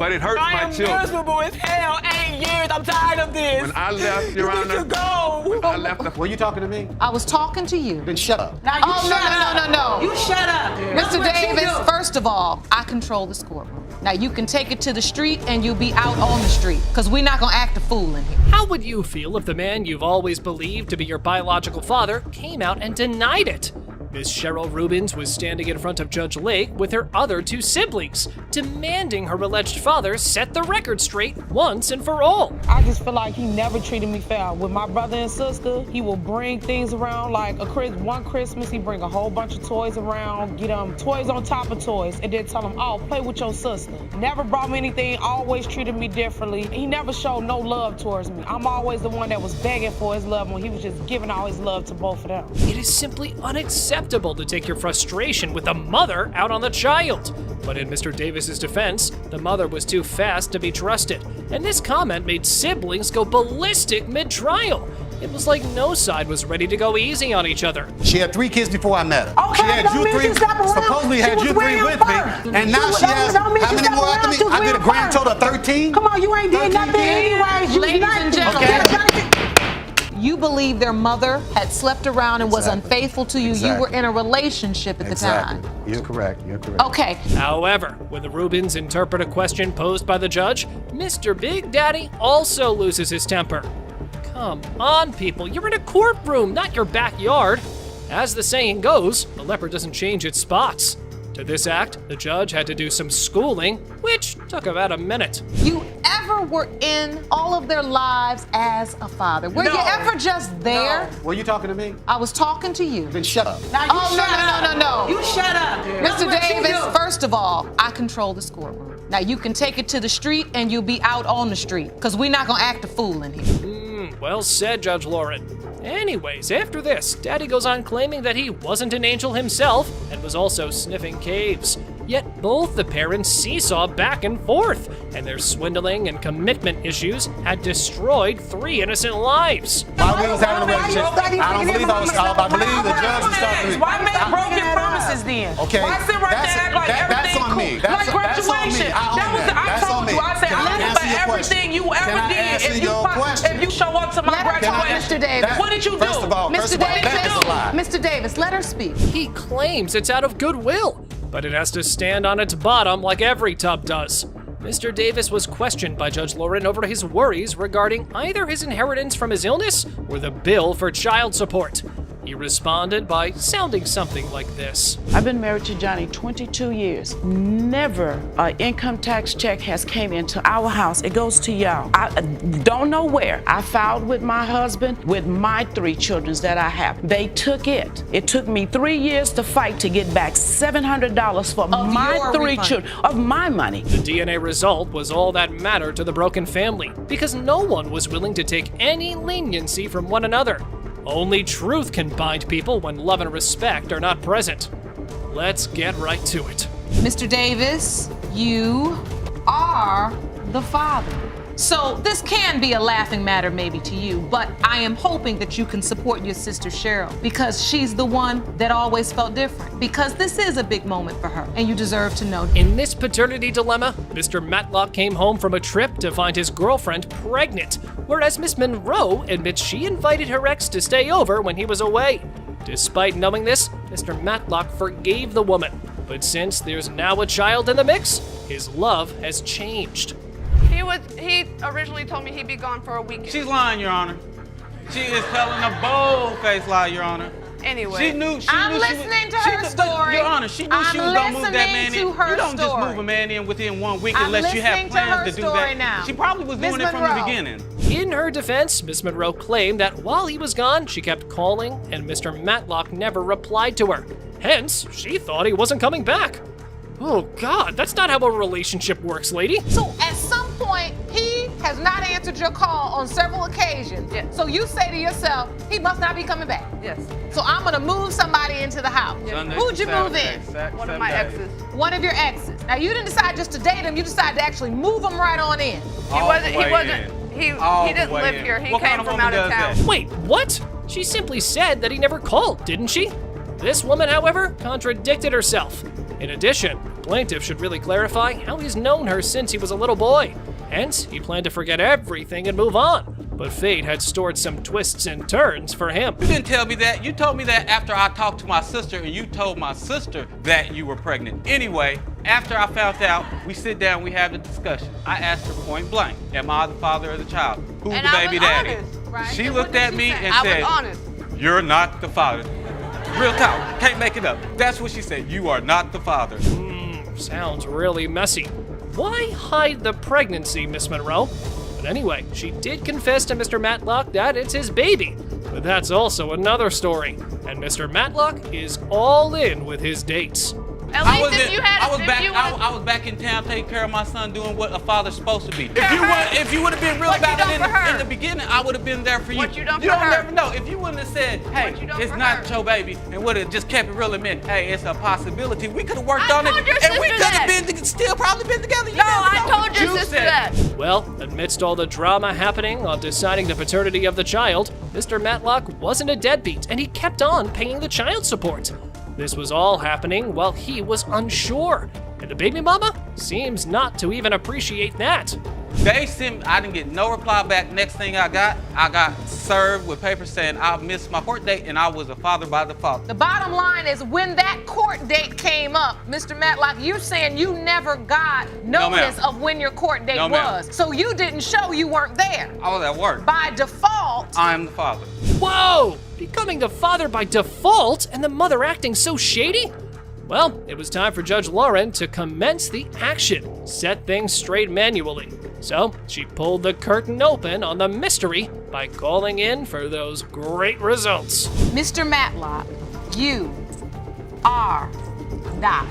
but it hurts my children. I am miserable as hell. 8 years. I'm tired of this. When I left, Your Honor, You need to go. when I left, Were you talking to me? I was talking to you. Then shut up. Now you shut up. No. You shut up. That's Mr. what you Davis, do. first of all, I control this courtroom. Now you can take it to the street and you'll be out on the street, because we're not gonna act a fool in here. How would you feel if the man you've always believed to be your biological father came out and denied it? Miss Cheryl Rubens was standing in front of Judge Lake with her other 2 siblings, demanding her alleged father set the record straight once and for all. I just feel like he never treated me fair. With my brother and sister, he will bring things around like one Christmas, he bring a whole bunch of toys around, get them toys on top of toys, and then tell them, oh, play with your sister. Never brought me anything, always treated me differently. He never showed no love towards me. I'm always the one that was begging for his love when he was just giving all his love to both of them. It is simply unacceptable to take your frustration with the mother out on the child. But in Mr. Davis's defense, the mother was too fast to be trusted, and this comment made siblings go ballistic mid-trial. It was like no side was ready to go easy on each other. She had 3 kids before I met her. Okay, she had don't you mean 3, she step around. supposedly She had was you with 3 him with me, first. and now she has don't mean how she many step more after around. me? She was I get a with him grand first. total of 13. Come on, you ain't did 13 nothing anyways. You Ladies and gentlemen. Okay. You believe their mother had slept around and was Exactly. unfaithful to you. You were in a relationship at the time. You're correct. Okay. However, when the Rubens interpret a question posed by the judge, Mr. Big Daddy also loses his temper. Come on, people, you're in a courtroom, not your backyard. As the saying goes, the leopard doesn't change its spots. To this act, the judge had to do some schooling, which took about a minute. You ever were in all of their lives as a father? Were you ever just there? Were you talking to me? I was talking to you. Then shut up. Now you shut up. No. You shut up. That's Mr. what you Davis, do. first of all, I control this courtroom. Now you can take it to the street and you'll be out on the street, because we're not gonna act a fool in here. Well said, Judge Lauren. Anyways, after this, Daddy goes on claiming that he wasn't an angel himself and was also sniffing caves. Yet both the parents seesaw back and forth, and their swindling and commitment issues had destroyed 3 innocent lives. While we was having a relationship, I don't believe I believe the judge was talking to me. Why make broken promises then? Okay, Why sit right there and act like that's everything on me. cool? That's Like on me. graduation. I own That was that. I That's on told me. you. I said Can I I'm answer for your everything question? you ever Can I did. answer If your question? you show up to my graduation, Mr. Davis. what did you do? First of all, Mr. that's a lie. Mr. Davis, let her speak. He claims it's out of goodwill, but it has to stand on its bottom like every tub does. Mr. Davis was questioned by Judge Lauren over his worries regarding either his inheritance from his illness or the bill for child support. He responded by sounding something like this. I've been married to Johnny 22 years. Never an income tax check has came into our house. It goes to y'all. I don't know where. I filed with my husband with my 3 children that I have. They took it. It took me 3 years to fight to get back $700 for my 3 children, of my money. The DNA result was all that mattered to the broken family because no one was willing to take any leniency from one another. Only truth can bind people when love and respect are not present. Let's get right to it. Mr. Davis, you are the father. So this can be a laughing matter maybe to you, but I am hoping that you can support your sister Cheryl because she's the one that always felt different, because this is a big moment for her and you deserve to know. In this paternity dilemma, Mr. Matlock came home from a trip to find his girlfriend pregnant, whereas Miss Monroe admits she invited her ex to stay over when he was away. Despite knowing this, Mr. Matlock forgave the woman, but since there's now a child in the mix, his love has changed. He originally told me he'd be gone for a weekend. She's lying, Your Honor. She is telling a bold-faced lie, Your Honor. Anyway. She knew I'm listening to her story. Your Honor, she knew she was going to move that man in. to her You don't just story. move a man in within 1 week I'm unless you have listening to her plans to do story that. now. She probably was Ms. doing it from the Monroe. beginning. In her defense, Miss Monroe claimed that while he was gone, she kept calling and Mr. Matlock never replied to her. Hence, she thought he wasn't coming back. Oh God, that's not how a relationship works, lady. So at some point, he has not answered your call on several occasions. Yes. So you say to yourself, he must not be coming back. Yes. So I'm gonna move somebody into the house. Sunday, Who'd you move Saturday, in? One of my exes. One of your exes. Now you didn't decide just to date him, you decided to actually move him right on in. He didn't live here. He What came kind of from woman out of does town. that? Wait, what? She simply said that he never called, didn't she? This woman, however, contradicted herself. In addition, plaintiff should really clarify how he's known her since he was a little boy. Hence, he planned to forget everything and move on. But fate had stored some twists and turns for him. You didn't tell me that. You told me that after I talked to my sister, and you told my sister that you were pregnant. Anyway, after I found out, we sit down, we have the discussion. I asked her point blank, am I the father of the child? Who's And the I baby was daddy? honest, right? She And looked what did at she me say? and I said, was honest. you're not the father. Real talk, can't make it up. That's what she said, you are not the father. Sounds really messy. Why hide the pregnancy, Miss Monroe? But anyway, she did confess to Mr. Matlock that it's his baby. But that's also another story. And Mr. Matlock is all in with his dates. At least if you had, I was back in town taking care of my son, doing what a father's supposed to be. If you would have been real What you about done it for her? in the beginning, I would have been there for you. What you done for don't her? never know. If you wouldn't have said, hey, What you done it's for not her? your baby, and would have just kept it real and meant, hey, it's a possibility, we could have worked I on it, told your and we sister could have that. been still probably been together. You No, never I know. told your You sister said- that. Well, amidst all the drama happening on deciding the paternity of the child, Mr. Matlock wasn't a deadbeat, and he kept on paying the child support. This was all happening while he was unsure, and the baby mama seems not to even appreciate that. They sent, I didn't get no reply back. Next thing I got served with papers saying I missed my court date and I was a father by default. The bottom line is when that court date came up, Mr. Matlock, you're saying you never got notice ma'am. of when your court date No, ma'am. was. So you didn't show you weren't there. I was at work. By default, I am the father. Whoa! Becoming the father by default and the mother acting so shady? Well, it was time for Judge Lauren to commence the action, set things straight manually. So she pulled the curtain open on the mystery by calling in for those great results. Mr. Matlock, you are not.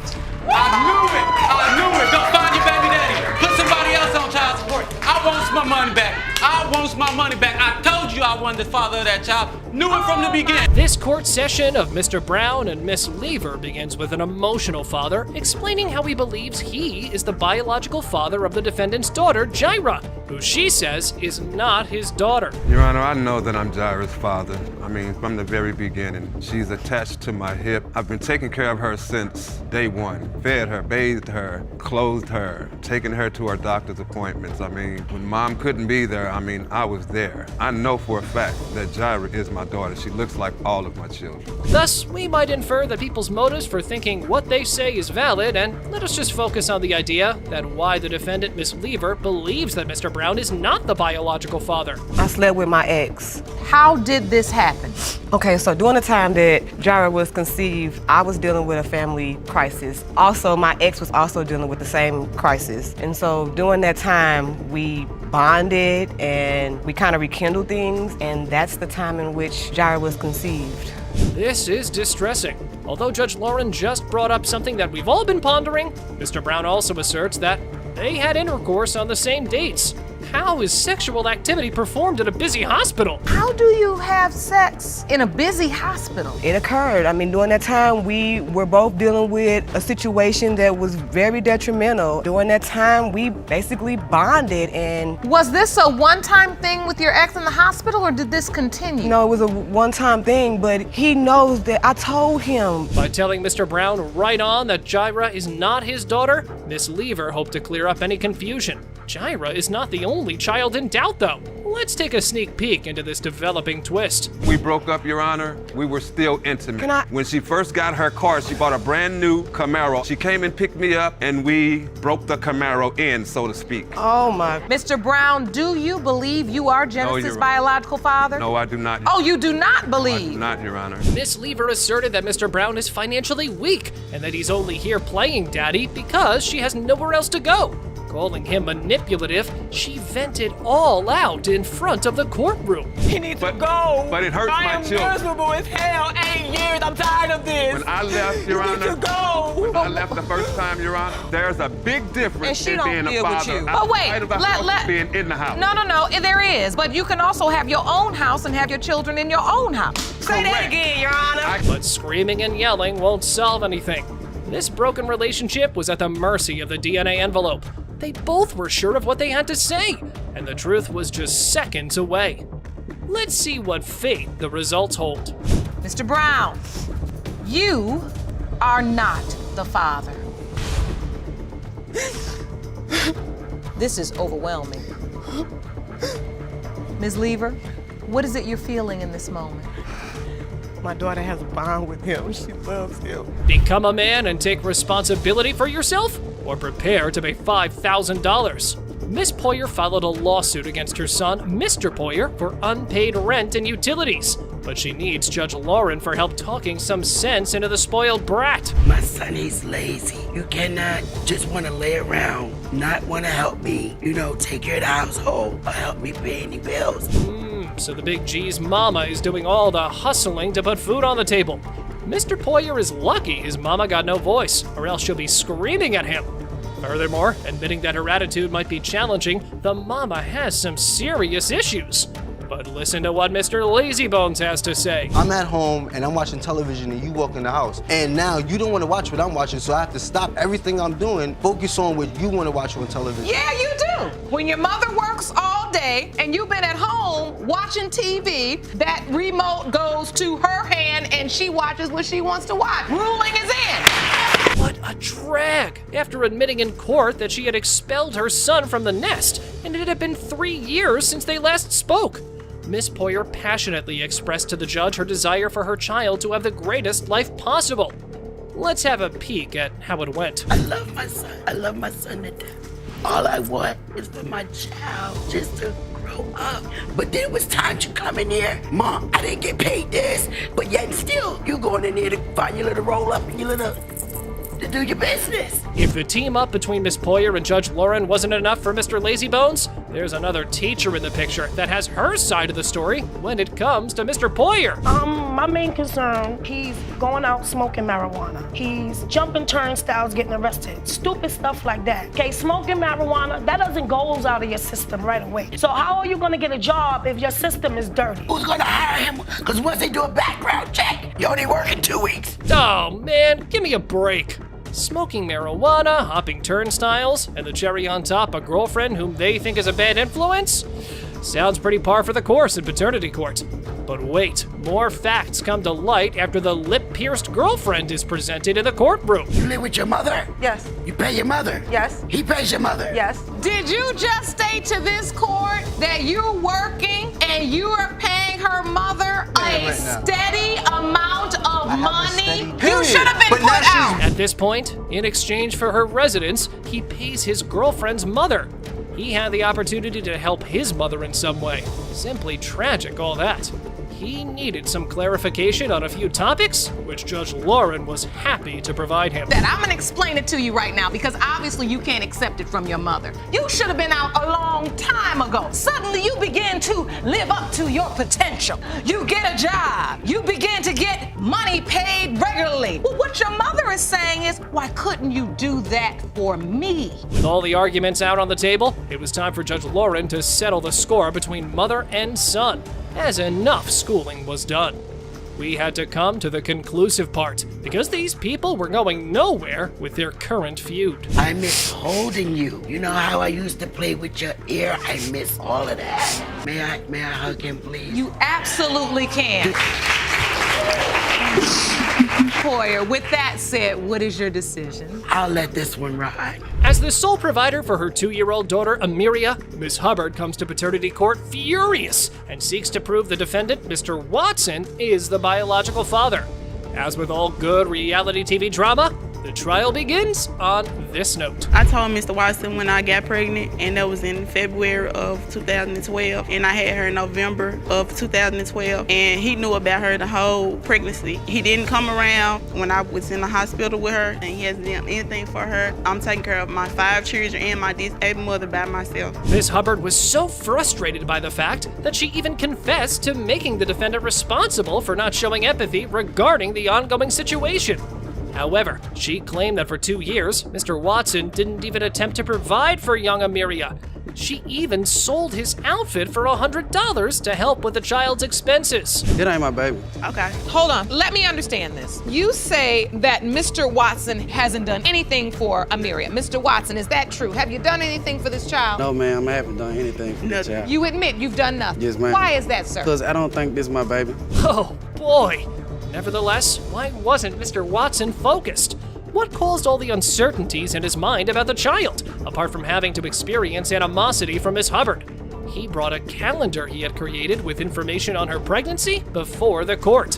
I knew it. Go find your baby daddy. Put somebody else on child support. I want my money back. I told you I wasn't the father of that child. Knew it from the beginning. This court session of Mr. Brown and Miss Lever begins with an emotional father explaining how he believes he is the biological father of the defendant's daughter, Jaira, who she says is not his daughter. Your Honor, I know that I'm Jaira's father. I mean, from the very beginning. She's attached to my hip. I've been taking care of her since day one. Fed her, bathed her, clothed her, taken her to her doctor's appointments. I mean, when Mom couldn't be there, I was there. I know for a fact that Jaira is my daughter. She looks like all of my children. Thus, we might infer that people's motives for thinking what they say is valid, and let us just focus on the idea that why the defendant, Miss Lever, believes that Mr. Brown is not the biological father. I slept with my ex. How did this happen? Okay, so during the time that Jaira was conceived, I was dealing with a family crisis. Also, my ex was also dealing with the same crisis. And so during that time, we bonded and we kind of rekindled things, and that's the time in which Jaira was conceived. This is distressing. Although Judge Lauren just brought up something that we've all been pondering, Mr. Brown also asserts that they had intercourse on the same dates. How is sexual activity performed at a busy hospital? How do you have sex in a busy hospital? It occurred. During that time, we were both dealing with a situation that was very detrimental. During that time, we basically bonded, and Was this a one-time thing with your ex in the hospital, or did this continue? it was a one-time thing, but he knows that I told him. By telling Mr. Brown right on that Jaira is not his daughter, Miss Lever hoped to clear up any confusion. Jaira is not the only child in doubt, though. Let's take a sneak peek into this developing twist. We broke up, Your Honor. We were still intimate. Can I- When she first got her car, she bought a brand new Camaro. She came and picked me up, and we broke the Camaro in, so to speak. Oh my. Mr. Brown, do you believe you are Genesis' You're- biological father? No, I do not. Oh, you do not I do believe? not, Your Honor. Miss Lever asserted that Mr. Brown is financially weak and that he's only here playing daddy because she has nowhere else to go. Calling him manipulative, she vented all out in front of the courtroom. He needs to go. But it hurts my children. miserable as hell. 8 years. I'm tired of this. When I left, Your Honor, when I left the first time, Your Honor, there's a big difference And she in don't being deal a with father you. But wait, outside of the let- house let- and being in the house. No, there is. But you can also have your own house and have your children in your own house. Say that again, Your Honor. But screaming and yelling won't solve anything. This broken relationship was at the mercy of the DNA envelope. They both were sure of what they had to say, and the truth was just seconds away. Let's see what fate the results hold. Mr. Brown, You are not the father. This is overwhelming. Ms. Lever, what is it you're feeling in this moment? My daughter has a bond with him. She loves him. Become a man and take responsibility for yourself, or prepare to pay $5,000. Miss Poyer filed a lawsuit against her son, Mr. Poyer, for unpaid rent and utilities. But she needs Judge Lauren for help talking some sense into the spoiled brat. My son, he's lazy. You cannot just want to lay around, not want to help me, take care of the household or help me pay any bills. So the Big G's mama is doing all the hustling to put food on the table. Mr. Poyer is lucky his mama got no voice, or else she'll be screaming at him. Furthermore, admitting that her attitude might be challenging, the mama has some serious issues. But listen to what Mr. Lazybones has to say. I'm at home and I'm watching television and you walk in the house. And now you don't want to watch what I'm watching, so I have to stop everything I'm doing, focus on what you want to watch on television. Yeah, you do. When your mother works all day and you've been at home watching TV, that remote goes to her hand and she watches what she wants to watch. Ruling is in. What a drag! After admitting in court that she had expelled her son from the nest, and it had been 3 years since they last spoke. Miss Poyer passionately expressed to the judge her desire for her child to have the greatest life possible. Let's have a peek at how it went. I love my son. I love my son to death. All I want is for my child just to grow up. But then it was time to come in here. Mom, I didn't get paid this, but yet still, you going in there to find your little roll up and your little to do your business. If the team up between Miss Poyer and Judge Lauren wasn't enough for Mr. Lazybones, there's another teacher in the picture that has her side of the story when it comes to Mr. Poyer. My main concern, he's going out smoking marijuana. He's jumping turnstiles, getting arrested. Stupid stuff like that. Okay, smoking marijuana, that doesn't go out of your system right away. So how are you gonna get a job if your system is dirty? Who's gonna hire him? Because once they do a background check, you only work in 2 weeks. Oh man, give me a break. Smoking marijuana, hopping turnstiles, and the cherry on top, a girlfriend whom they think is a bad influence? Sounds pretty par for the course in paternity court. But wait, more facts come to light after the lip-pierced girlfriend is presented in the courtroom. You live with your mother? Yes. You pay your mother? Yes. He pays your mother? Yes. Did you just state to this court that you're working and you are paying her mother a steady amount of money? You should have been put out. At this point, in exchange for her residence, he pays his girlfriend's mother. He had the opportunity to help his mother in some way. Simply tragic, all that. He needed some clarification on a few topics, which Judge Lauren was happy to provide him. That I'm gonna explain it to you right now because obviously you can't accept it from your mother. You should have been out a long time ago. Suddenly you begin to live up to your potential. You get a job. You begin to get money paid regularly. Well, what your mother is saying is, why couldn't you do that for me? With all the arguments out on the table, it was time for Judge Lauren to settle the score between mother and son, as enough schooling was done. We had to come to the conclusive part, because these people were going nowhere with their current feud. I miss holding you. You know how I used to play with your ear? I miss all of that. May I hug him, please? You absolutely can. Poyer, with that said, what is your decision? I'll let this one ride. As the sole provider for her 2-year-old daughter, Amiria, Ms. Hubbard comes to paternity court furious and seeks to prove the defendant, Mr. Watson, is the biological father. As with all good reality TV drama, the trial begins on this note. I told Mr. Watson when I got pregnant, and that was in February of 2012, and I had her in November of 2012, and he knew about her the whole pregnancy. He didn't come around when I was in the hospital with her, and he hasn't done anything for her. I'm taking care of my 5 children and my disabled mother by myself. Ms. Hubbard was so frustrated by the fact that she even confessed to making the defendant responsible for not showing empathy regarding the ongoing situation. However, she claimed that for 2 years, Mr. Watson didn't even attempt to provide for young Amiria. She even sold his outfit for $100 to help with the child's expenses. It ain't my baby. Okay. Hold on. Let me understand this. You say that Mr. Watson hasn't done anything for Amiria. Mr. Watson, is that true? Have you done anything for this child? No, ma'am, I haven't done anything for the child. You admit you've done nothing? Yes, ma'am. Why is that, sir? Because I don't think this is my baby. Oh, boy. Nevertheless, why wasn't Mr. Watson focused? What caused all the uncertainties in his mind about the child, apart from having to experience animosity from Miss Hubbard? He brought a calendar he had created with information on her pregnancy before the court.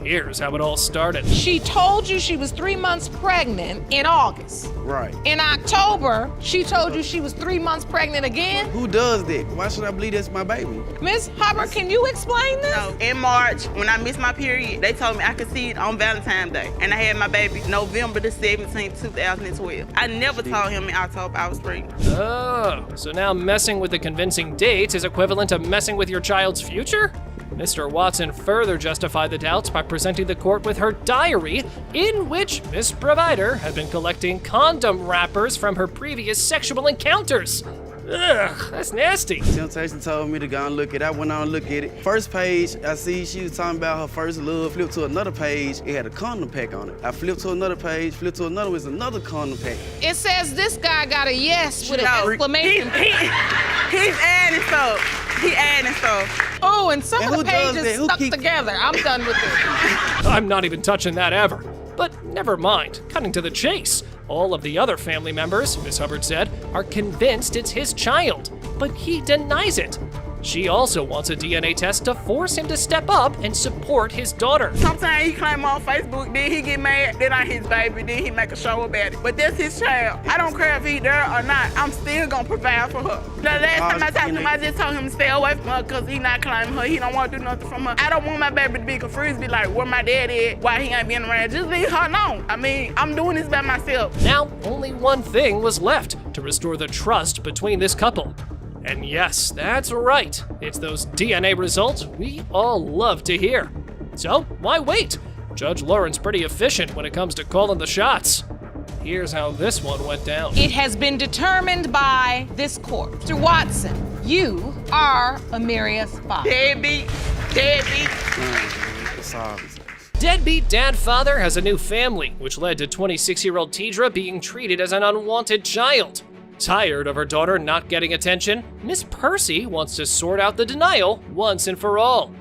Here's how it all started. She told you she was 3 months pregnant in August. Right. In October, she told you she was 3 months pregnant again. Who does that? Why should I believe that's my baby? Miss Hubbard, can you explain this? No, in March, when I missed my period, they told me I could see it on Valentine's Day. And I had my baby November the 17th, 2012. I never told him in October I was pregnant. Oh, so now messing with the convincing dates is equivalent to messing with your child's future? Mr. Watson further justified the doubts by presenting the court with her diary, in which Miss Provider had been collecting condom wrappers from her previous sexual encounters. Ugh, that's nasty. Temptation told me to go and look at it. I went on and look at it. First page, I see she was talking about her first love. Flipped to another page, it had a condom pack on it. I flipped to another page, flipped to another, it's another condom pack. It says this guy got a yes with an exclamation. He's adding stuff. He adding stuff. Oh, and some And of the who does pages that? Who stuck keep- together. I'm done with this. I'm not even touching that ever. But never mind, cutting to the chase. All of the other family members, Miss Hubbard said, are convinced it's his child, but he denies it. She also wants a DNA test to force him to step up and support his daughter. Sometimes he claim on Facebook, then he get mad, then I his baby, then he make a show about it. But that's his child. I don't care if he there or not, I'm still gonna provide for her. The last time I talked to him, I just told him to stay away from her because he not claiming her, he don't want to do nothing from her. I don't want my baby to be confused, be like, where my dad at, why he ain't been around, just leave her alone. I mean, I'm doing this by myself. Now, only one thing was left to restore the trust between this couple. And yes, that's right. It's those DNA results we all love to hear. So, why wait? Judge Lauren's pretty efficient when it comes to calling the shots. Here's how this one went down. It has been determined by this court. Mr. Watson, you are Amiria's father. Deadbeat. It's obvious. Deadbeat Dad Father has a new family, which led to 26-year-old Tidra being treated as an unwanted child. Tired of her daughter not getting attention, Miss Percy wants to sort out the denial once and for all.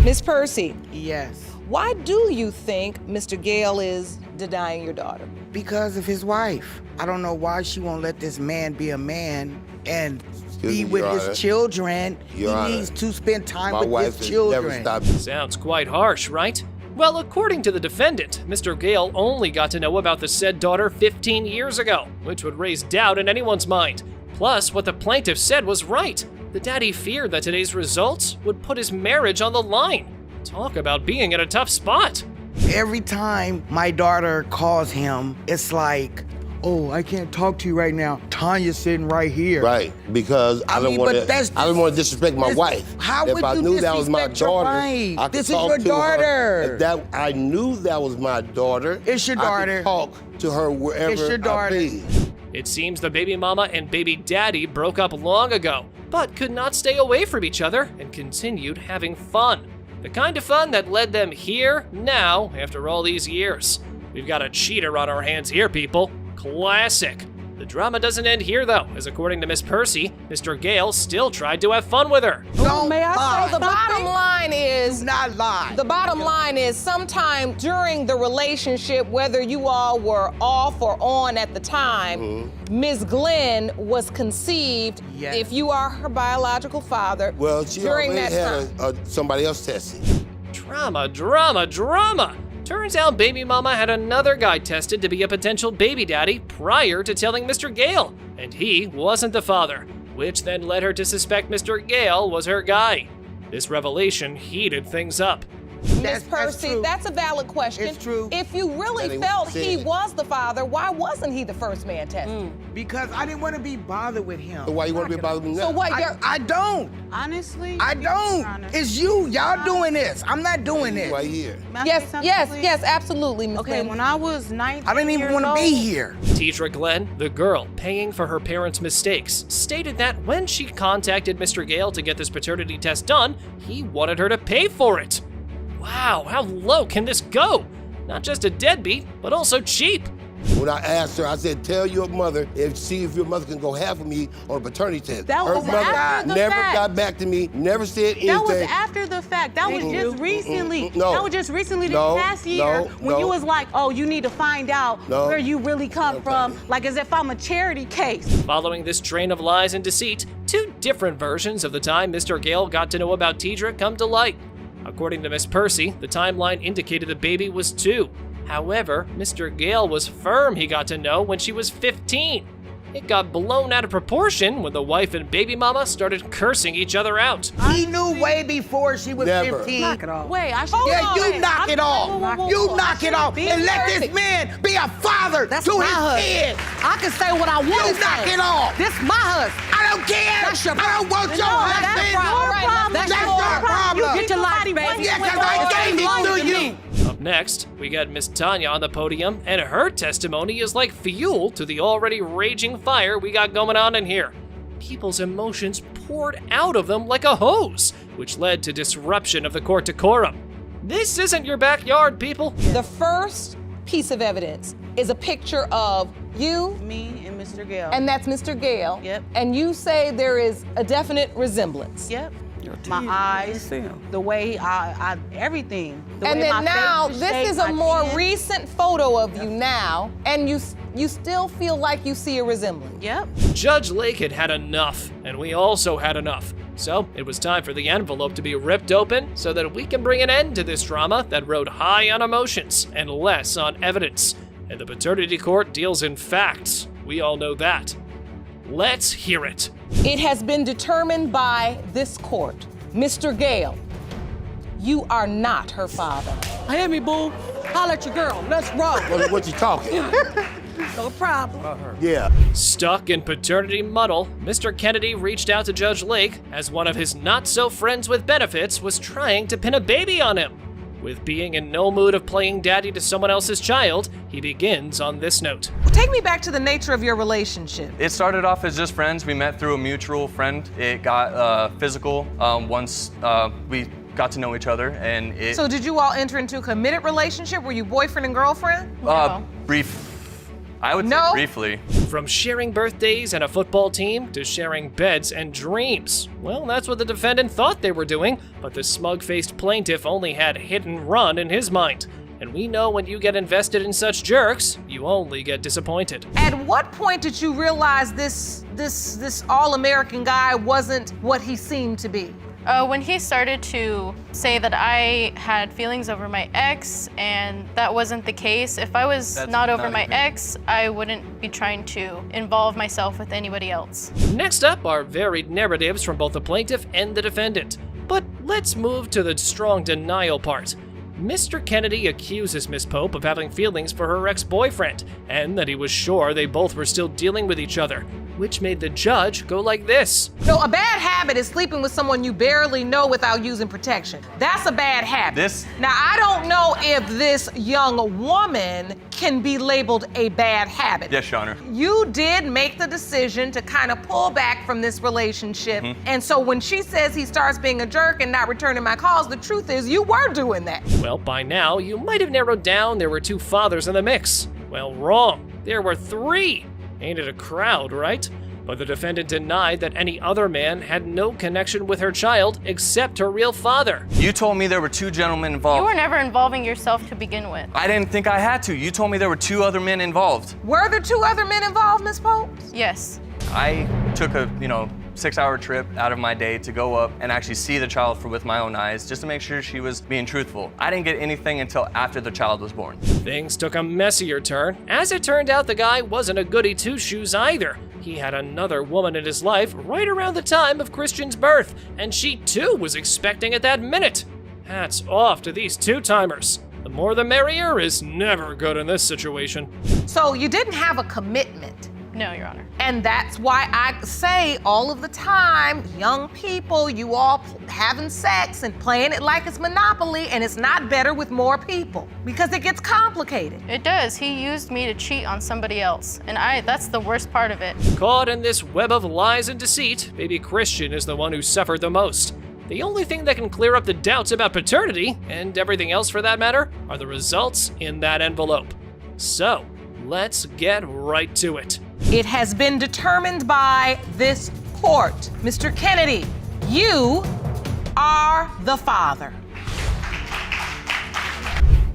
Miss Percy, Yes, why do you think Mr. Gale is denying your daughter? because of his wife. I don't know why she won't let this man be a man and be with his children. He needs to spend time with his children. Sounds quite harsh, right? Well, according to the defendant, Mr. Gale only got to know about the said daughter 15 years ago, which would raise doubt in anyone's mind. Plus, what the plaintiff said was right. The daddy feared that today's results would put his marriage on the line. Talk about being in a tough spot. Every time my daughter calls him, it's like, oh, I can't talk to you right now. Tanya's sitting right here. Right, because I don't want to disrespect my wife. How if would I you knew that was my disrespect your daughter, wife? I could This is talk your to daughter. her. If that I knew that was my daughter. It's your I daughter. could talk to her wherever It's your daughter. I please. It seems the baby mama and baby daddy broke up long ago, but could not stay away from each other and continued having fun. The kind of fun that led them here, now, after all these years. We've got a cheater on our hands here, people. Classic. The drama doesn't end here, though, as according to Miss Percy, Mr. Gale still tried to have fun with her. Don't lie. So the bottom line is, Do not lie. the bottom line is sometime during the relationship, whether you all were off or on at the time, Ms. Glenn was conceived, Yes. if you are her biological father, Well, she during already that time. had somebody else tested. Drama, drama, drama! Turns out baby mama had another guy tested to be a potential baby daddy prior to telling Mr. Gale, and he wasn't the father, which then led her to suspect Mr. Gale was her guy. This revelation heated things up. Miss Percy, that's a valid question. It's true. If you really That ain't felt what she he said. was the father, why wasn't he the first man tested? Because I didn't want to be bothered with him. So why you want to be bothered with me now? So what? I don't. Honestly, I don't. It's you. Y'all doing this. I'm not doing this. Right here. Yes, absolutely, Miss Okay, Glenn. when I was 19 I didn't even want to be here. Tidra Glenn, the girl paying for her parents' mistakes, stated that when she contacted Mr. Gale to get this paternity test done, he wanted her to pay for it. Wow, how low can this go? Not just a deadbeat, but also cheap. When I asked her, I said, tell your mother, see if your mother can go half of me on a paternity test. That Her was mother after the never fact. got back to me, never said anything. That was after the fact. That was just recently. No. That was just recently this No, past year when you no. was like, oh, you need to find out No. where you really come from, like as if I'm a charity case. Following this train of lies and deceit, two different versions of the time Mr. Gale got to know about Tidra come to light. According to Miss Percy, the timeline indicated the baby was 2. However, Mr. Gale was firm he got to know when she was 15. It got blown out of proportion when the wife and baby mama started cursing each other out. He knew way before she was Never. 15. Knock it off. Wait, I should. Yeah, you knock it off. You knock it off and let this man be a father to his kid. I can say what I want You to knock say. it off. This my husband. I don't care. That's your I don't want your No, husband. that's your problem. That's That's your your problem. You get your life, baby. Yeah, because I gave it to you. Up next, we got Miss Tanya on the podium, and her testimony is like fuel to the already raging fire we got going on in here. People's emotions poured out of them like a hose, which led to disruption of the court decorum. This isn't your backyard, people. The first piece of evidence is a picture of you, Me and Mr. Gale. and that's Mr. Gale. Yep. And you say there is a definite resemblance. Yep. My eyes, the way I everything. The And way then my now, face this shaped, is a my more chin. recent photo of you now, and you still feel like you see a resemblance. Yep. Judge Lake had had enough, and we also had enough. So it was time for the envelope to be ripped open so that we can bring an end to this drama that rode high on emotions and less on evidence. And the paternity court deals in facts. We all know that. Let's hear it. It has been determined by this court, Mr. Gale, you are not her father. Hear me, boo. Holler at your girl. Let's roll. What you talking? No problem. Yeah. Stuck in paternity muddle, Mr. Kennedy reached out to Judge Lake as one of his not-so-friends with benefits was trying to pin a baby on him. With being in no mood of playing daddy to someone else's child, he begins on this note. Take me back to the nature of your relationship. It started off as just friends. We met through a mutual friend. It got physical once we got to know each other, and it. So did you all enter into a committed relationship? Were you boyfriend and girlfriend? Brief. I would say briefly. From sharing birthdays and a football team to sharing beds and dreams. Well, that's what the defendant thought they were doing, but the smug-faced plaintiff only had hit and run in his mind. And we know when you get invested in such jerks, you only get disappointed. At what point did you realize this all-American guy wasn't what he seemed to be? When he started to say that I had feelings over my ex, and that wasn't the case. If I was not over my ex, I wouldn't be trying to involve myself with anybody else. Next up are varied narratives from both the plaintiff and the defendant. But let's move to the strong denial part. Mr. Kennedy accuses Miss Pope of having feelings for her ex-boyfriend, and that he was sure they both were still dealing with each other, which made the judge go like this. No, a bad habit is sleeping with someone you barely know without using protection. That's a bad habit. Now, I don't know if this young woman can be labeled a bad habit. Yes, Your Honor. You did make the decision to kind of pull back from this relationship. And so when she says he starts being a jerk and not returning my calls, the truth is you were doing that. Well, by now, you might have narrowed down there were 2 fathers in the mix. Well, wrong. There were 3. Ain't it a crowd, right? But the defendant denied that any other man had no connection with her child except her real father. You told me there were 2 gentlemen involved. You were never involving yourself to begin with. I didn't think I had to. You told me there were 2 other men involved. Were there 2 other men involved, Miss Pope? Yes. I took a, 6-hour trip out of my day to go up and actually see the child with my own eyes, just to make sure she was being truthful. I didn't get anything until after the child was born. Things took a messier turn. As it turned out, the guy wasn't a goody two-shoes either. He had another woman in his life right around the time of Christian's birth, and she too was expecting at that minute. Hats off to these 2-timers. The more the merrier is never good in this situation. So you didn't have a commitment. No, Your Honor. And that's why I say all of the time, young people, you all having sex and playing it like it's Monopoly, and it's not better with more people because it gets complicated. It does. He used me to cheat on somebody else, and that's the worst part of it. Caught in this web of lies and deceit, baby Christian is the one who suffered the most. The only thing that can clear up the doubts about paternity, and everything else for that matter, are the results in that envelope. So, Let's get right to it. It has been determined by this court. Mr. Kennedy, you are the father.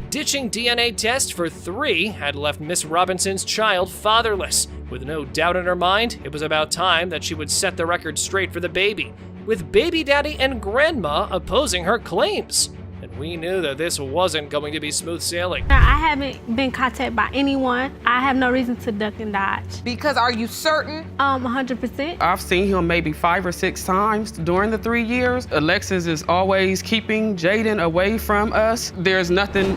Ditching DNA test for 3 had left Miss Robinson's child fatherless. With no doubt in her mind, it was about time that she would set the record straight for the baby, with baby daddy and grandma opposing her claims. And we knew that this wasn't going to be smooth sailing. I haven't been contacted by anyone. I have no reason to duck and dodge. Because are you certain? 100%. I've seen him maybe 5 or 6 times during the 3 years. Alexis is always keeping Jaden away from us. There's nothing,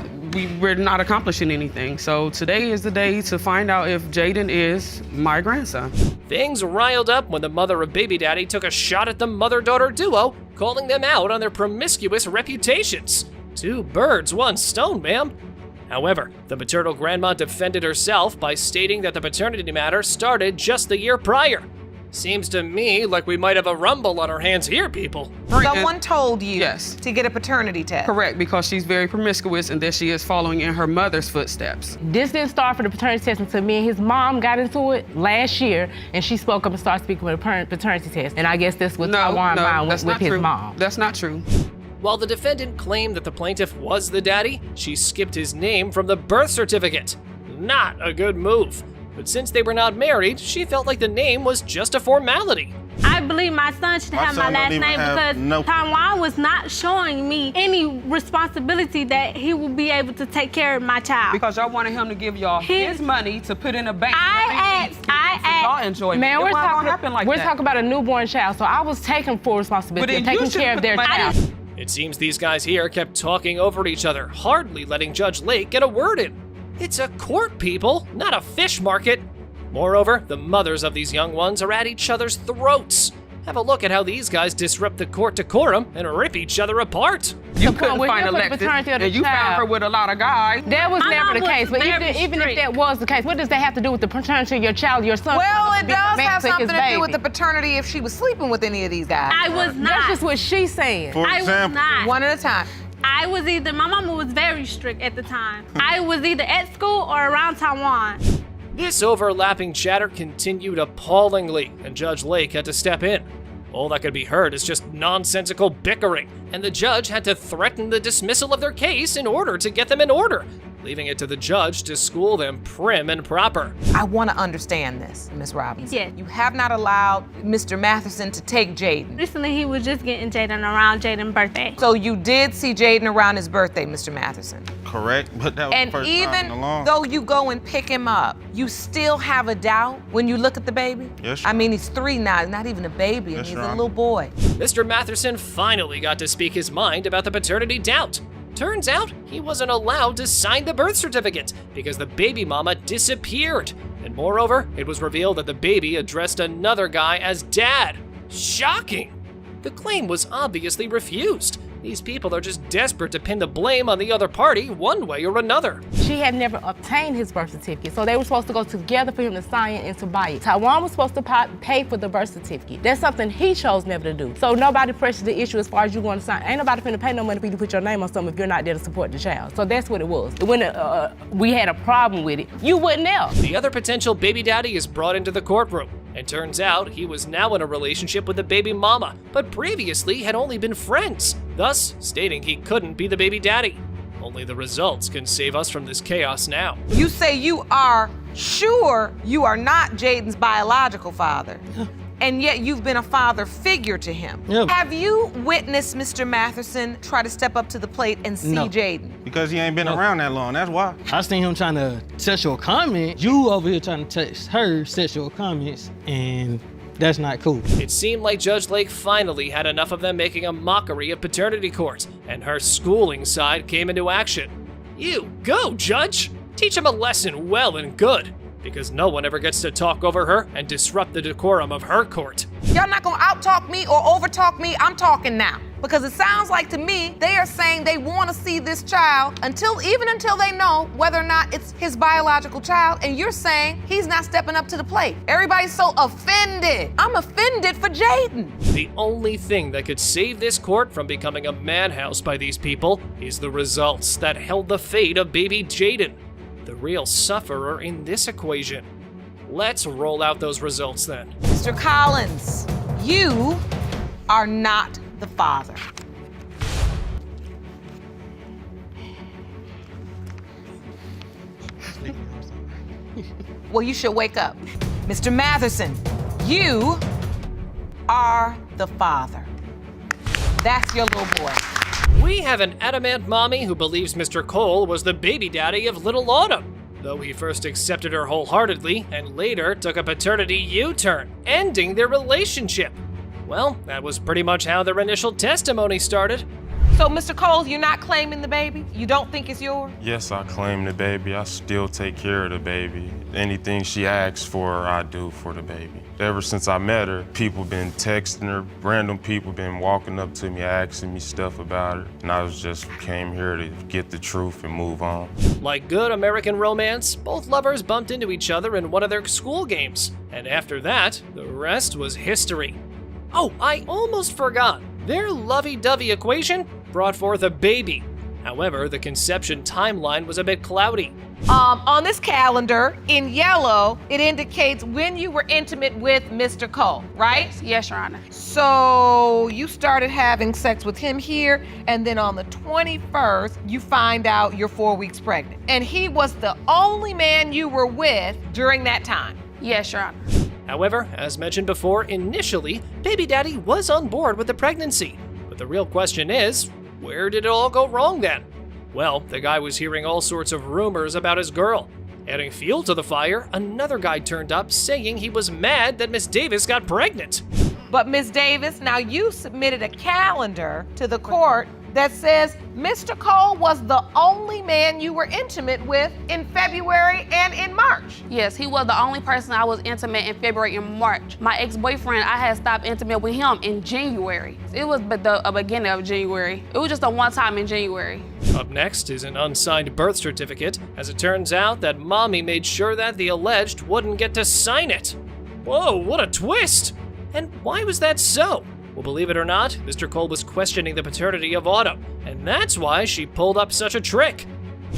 we're not accomplishing anything. So today is the day to find out if Jaden is my grandson. Things riled up when the mother of baby daddy took a shot at the mother-daughter duo, calling them out on their promiscuous reputations. 2 birds, 1 stone, ma'am. However, the maternal grandma defended herself by stating that the paternity matter started just the year prior. Seems to me like we might have a rumble on our hands here, people. Someone told you Yes. to get a paternity test. Correct, because she's very promiscuous and that she is following in her mother's footsteps. This didn't start for the paternity test until me and his mom got into it last year, and she spoke up and started speaking with a paternity test. And I guess this was Taiwan mine with his mom. That's not true. While the defendant claimed that the plaintiff was the daddy, she skipped his name from the birth certificate. Not a good move. But since they were not married, she felt like the name was just a formality. I believe my son should have my last name because Taiwan was not showing me any responsibility that he will be able to take care of my child. Because y'all wanted him to give y'all his money to put in a bank. I asked, Man, we're we're talking about a newborn child, so I was taking full responsibility and taking care of their child. It seems these guys here kept talking over each other, hardly letting Judge Lake get a word in. It's a court, people, not a fish market. Moreover, the mothers of these young ones are at each other's throats. Have a look at how these guys disrupt the court decorum and rip each other apart. You couldn't find Alexis, and you found her with a lot of guys. That was never the case, but even if that was the case, what does that have to do with the paternity of your child, your son? Well, it does have something to do with the paternity if she was sleeping with any of these guys. I was not. That's just what she's saying. I was not. One at a time. I was either, my mama was very strict at the time. I was either at school or around Taiwan. This overlapping chatter continued appallingly, and Judge Lake had to step in. All that could be heard is just nonsensical bickering, and the judge had to threaten the dismissal of their case in order to get them in order, leaving it to the judge to school them prim and proper. I want to understand this, Miss Robinson. Yes. You have not allowed Mr. Matheson to take Jaden. Recently, he was just getting Jaden around Jaden's birthday. So you did see Jaden around his birthday, Mr. Matheson. Correct, but that was And the first time in a even long. though you go and pick him up, you still have a doubt when you look at the baby? Yes, I mean, he's 3 now, he's not even a baby, and Yes, he's Your a Honor. little boy. Mr. Matheson finally got to speak his mind about the paternity doubt. Turns out he wasn't allowed to sign the birth certificate because the baby mama disappeared. And moreover, it was revealed that the baby addressed another guy as dad. Shocking! The claim was obviously refused. These people are just desperate to pin the blame on the other party one way or another. She had never obtained his birth certificate, so they were supposed to go together for him to sign it and to buy it. Taiwan was supposed to pay for the birth certificate. That's something he chose never to do. So nobody pressured the issue as far as you going to sign. Ain't nobody finna pay no money for you to put your name on something if you're not there to support the child. So that's what it was. When we had a problem with it, you wouldn't know. The other potential baby daddy is brought into the courtroom. And turns out he was now in a relationship with the baby mama, but previously had only been friends, thus stating he couldn't be the baby daddy. Only the results can save us from this chaos now. You say you are sure you are not Jaden's biological father, and yet you've been a father figure to him. Yeah. Have you witnessed Mr. Matheson try to step up to the plate and see No. Jaden? Because he ain't been around that long, that's why. I seen him trying to sexual comment. You over here trying to text her sexual comments, and that's not cool. It seemed like Judge Lake finally had enough of them making a mockery of paternity court, and her schooling side came into action. You go, Judge! Teach him a lesson well and good, because no one ever gets to talk over her and disrupt the decorum of her court. Y'all not gonna out-talk me or over-talk me, I'm talking now. Because it sounds like to me, they are saying they wanna see this child even until they know whether or not it's his biological child, and you're saying he's not stepping up to the plate. Everybody's so offended. I'm offended for Jaden. The only thing that could save this court from becoming a madhouse by these people is the results that held the fate of baby Jaden. the real sufferer in this equation. Let's roll out those results then. Mr. Collins, you are not the father. Well, you should wake up. Mr. Matherson, you are the father. That's your little boy. We have an adamant mommy who believes Mr. Cole was the baby daddy of little Autumn, though he first accepted her wholeheartedly and later took a paternity U-turn, ending their relationship. Well, that was pretty much how their initial testimony started. So, Mr. Cole, you're not claiming the baby? You don't think it's yours? Yes, I claim the baby. I still take care of the baby. Anything she asks for, I do for the baby. Ever since I met her, people been texting her, random people been walking up to me, asking me stuff about her, and I just came here to get the truth and move on. Like good American romance, both lovers bumped into each other in one of their school games, and after that, the rest was history. Oh, I almost forgot. Their lovey-dovey equation brought forth a baby. However, the conception timeline was a bit cloudy. On this calendar, in yellow, it indicates when you were intimate with Mr. Cole, right? Yes, Your Honor. So you started having sex with him here, and then on the 21st, you find out you're 4 weeks pregnant. And he was the only man you were with during that time. Yes, Your Honor. However, as mentioned before, initially, baby daddy was on board with the pregnancy. But the real question is, where did it all go wrong then? Well, the guy was hearing all sorts of rumors about his girl. Adding fuel to the fire, another guy turned up saying he was mad that Miss Davis got pregnant. But Miss Davis, now you submitted a calendar to the court that says Mr. Cole was the only man you were intimate with in February and in March. Yes, he was the only person I was intimate in February and March. My ex-boyfriend, I had stopped intimate with him in January. It was the beginning of January. It was just a one time in January. Up next is an unsigned birth certificate, as it turns out that mommy made sure that the alleged wouldn't get to sign it. Whoa, what a twist! And why was that so? Well, believe it or not, Mr. Cole was questioning the paternity of Autumn, and that's why she pulled up such a trick.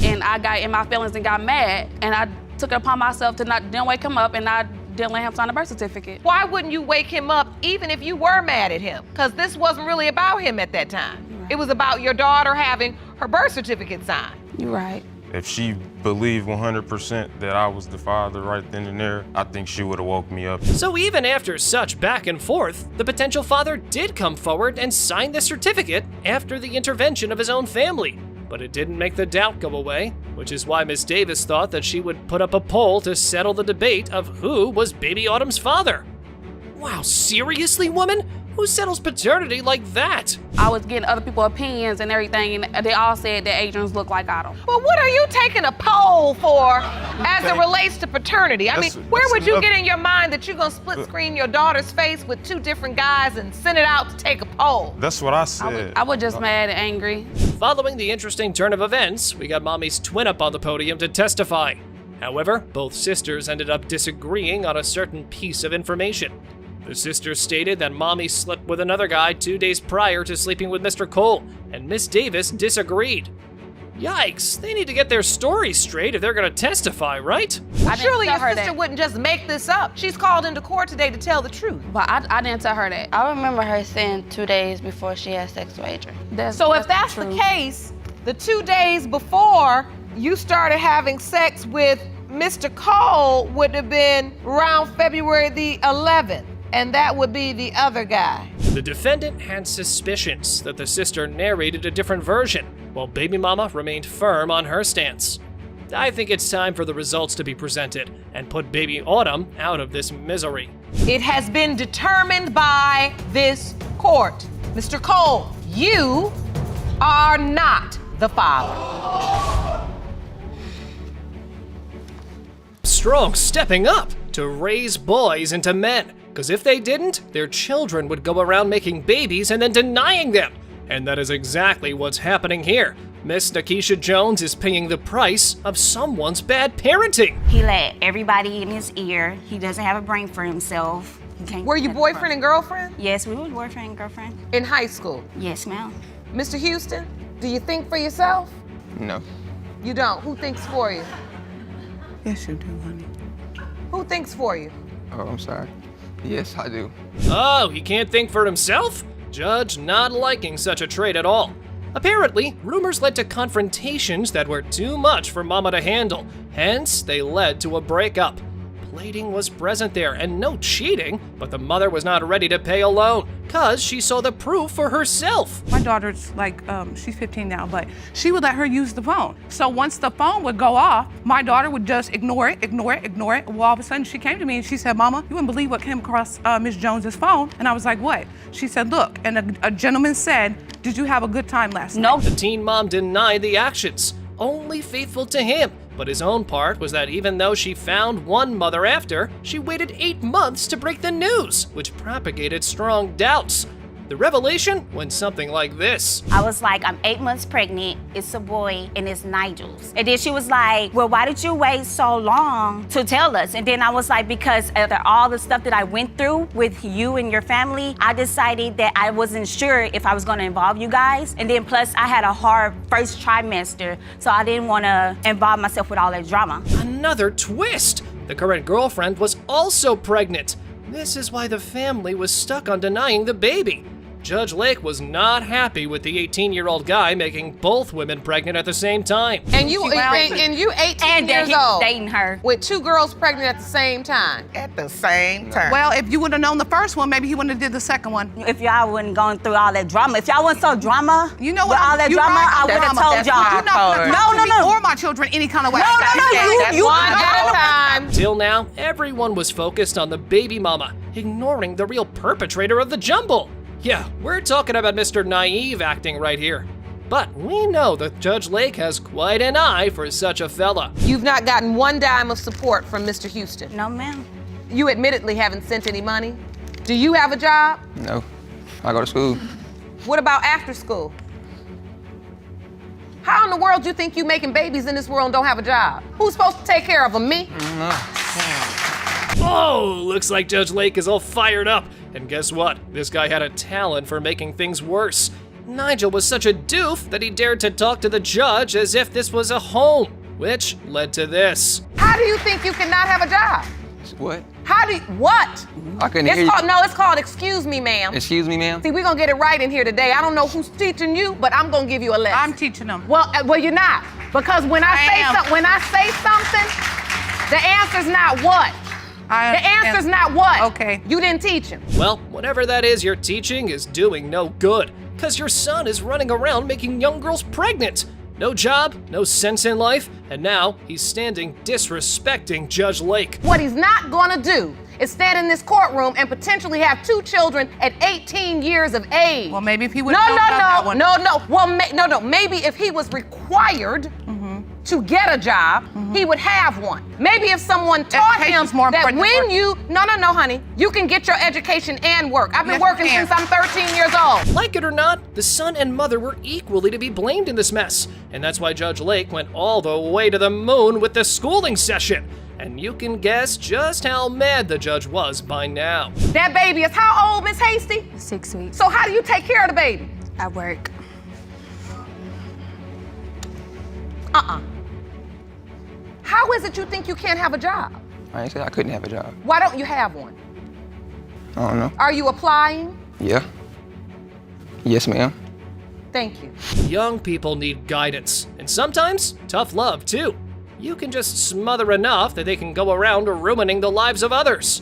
And I got in my feelings and got mad, and I took it upon myself to didn't wake him up, and I didn't let him sign the birth certificate. Why wouldn't you wake him up even if you were mad at him? Because this wasn't really about him at that time. It was about your daughter having her birth certificate signed. You're right. If she believed 100% that I was the father right then and there, I think she would have woke me up. So even after such back and forth, the potential father did come forward and sign the certificate after the intervention of his own family. But it didn't make the doubt go away, which is why Miss Davis thought that she would put up a poll to settle the debate of who was baby Autumn's father. Wow, seriously, woman? Who settles paternity like that? I was getting other people's opinions and everything, and they all said that Adrian's look like Autumn. Well, what are you taking a poll for as it relates to paternity? I mean, where would you get in your mind that you're gonna split screen your daughter's face with two different guys and send it out to take a poll? That's what I said. I was just mad and angry. Following the interesting turn of events, we got mommy's twin up on the podium to testify. However, both sisters ended up disagreeing on a certain piece of information. The sisters stated that mommy slept with another guy 2 days prior to sleeping with Mr. Cole, and Miss Davis disagreed. Yikes, they need to get their story straight if they're gonna testify, right? Well, surely your sister wouldn't just make this up. She's called into court today to tell the truth. But I didn't tell her that. I remember her saying 2 days before she had sex with Adrian. So if that's the case, the 2 days before you started having sex with Mr. Cole would have been around February the 11th. And that would be the other guy. The defendant had suspicions that the sister narrated a different version, while baby mama remained firm on her stance. I think it's time for the results to be presented and put baby Autumn out of this misery. It has been determined by this court. Mr. Cole, you are not the father. Strong stepping up to raise boys into men. Because if they didn't, their children would go around making babies and then denying them. And that is exactly what's happening here. Miss Nakisha Jones is paying the price of someone's bad parenting. He let everybody in his ear. He doesn't have a brain for himself. Were you boyfriend and girlfriend? Yes, we were boyfriend and girlfriend. In high school? Yes, ma'am. Mr. Houston, do you think for yourself? No. You don't? Who thinks for you? Yes, you do, honey. Who thinks for you? Oh, I'm sorry. Yes, I do. Oh, he can't think for himself? Judge not liking such a trait at all. Apparently, rumors led to confrontations that were too much for Mama to handle. Hence, they led to a breakup. Plating was present there, and no cheating, but the mother was not ready to pay a loan, cause she saw the proof for herself. My daughter's like, she's 15 now, but she would let her use the phone. So once the phone would go off, my daughter would just ignore it. Well, all of a sudden she came to me and she said, Mama, you wouldn't believe what came across Miss Jones's phone. And I was like, what? She said, look, and a gentleman said, did you have a good time last night? The teen mom denied the actions, only faithful to him. But his own part was that even though she found one mother after, she waited 8 months to break the news, which propagated strong doubts. The revelation went something like this. I was like, I'm 8 months pregnant, it's a boy, and it's Nigel's. And then she was like, well, why did you wait so long to tell us? And then I was like, because after all the stuff that I went through with you and your family, I decided that I wasn't sure if I was gonna involve you guys. And then plus, I had a hard first trimester, so I didn't wanna involve myself with all that drama. Another twist! The current girlfriend was also pregnant. This is why the family was stuck on denying the baby. Judge Lake was not happy with the 18-year-old guy making both women pregnant at the same time. And you 18 years old, dating her with 2 girls pregnant at the same time. At the same time. Well, if you would have known the first one, maybe he wouldn't have did the second one. If y'all wasn't going through all that drama, if y'all wasn't so drama, you know with all that drama, I would have told y'all. You're not gonna talk to me or my children any kind of way. You one at a time. Till now, everyone was focused on the baby mama, ignoring the real perpetrator of the jumble. Yeah, we're talking about Mr. Naive acting right here. But we know that Judge Lake has quite an eye for such a fella. You've not gotten 1 dime of support from Mr. Houston? No, ma'am. You admittedly haven't sent any money? Do you have a job? No, I go to school. What about after school? How in the world do you think you making babies in this world and don't have a job? Who's supposed to take care of them, me? Oh, looks like Judge Lake is all fired up. And guess what? This guy had a talent for making things worse. Nigel was such a doof that he dared to talk to the judge as if this was a home, which led to this. How do you think you cannot have a job? What? How do you, what? I couldn't hear you. It's called excuse me, ma'am. Excuse me, ma'am? See, we're gonna get it right in here today. I don't know who's teaching you, but I'm gonna give you a lesson. I'm teaching them. Well, you're not. Because when I say something, the answer's not what. The answer's not what. Okay. You didn't teach him. Well, whatever that is you're teaching is doing no good, because your son is running around making young girls pregnant. No job, no sense in life, and now he's standing disrespecting Judge Lake. What he's not gonna do is stand in this courtroom and potentially have 2 children at 18 years of age. Well, maybe if he would have known about that one. No. Maybe if he was required to get a job, he would have one. Maybe if someone taught him that when you, no, honey, you can get your education and work. I've been working since I'm 13 years old. Like it or not, the son and mother were equally to be blamed in this mess. And that's why Judge Lake went all the way to the moon with the schooling session. And you can guess just how mad the judge was by now. That baby is how old, Miss Hasty? 6 weeks. So how do you take care of the baby? At work. How is it you think you can't have a job? I ain't said I couldn't have a job. Why don't you have one? I don't know. Are you applying? Yeah. Yes, ma'am. Thank you. Young people need guidance, and sometimes tough love too. You can just smother enough that they can go around ruining the lives of others.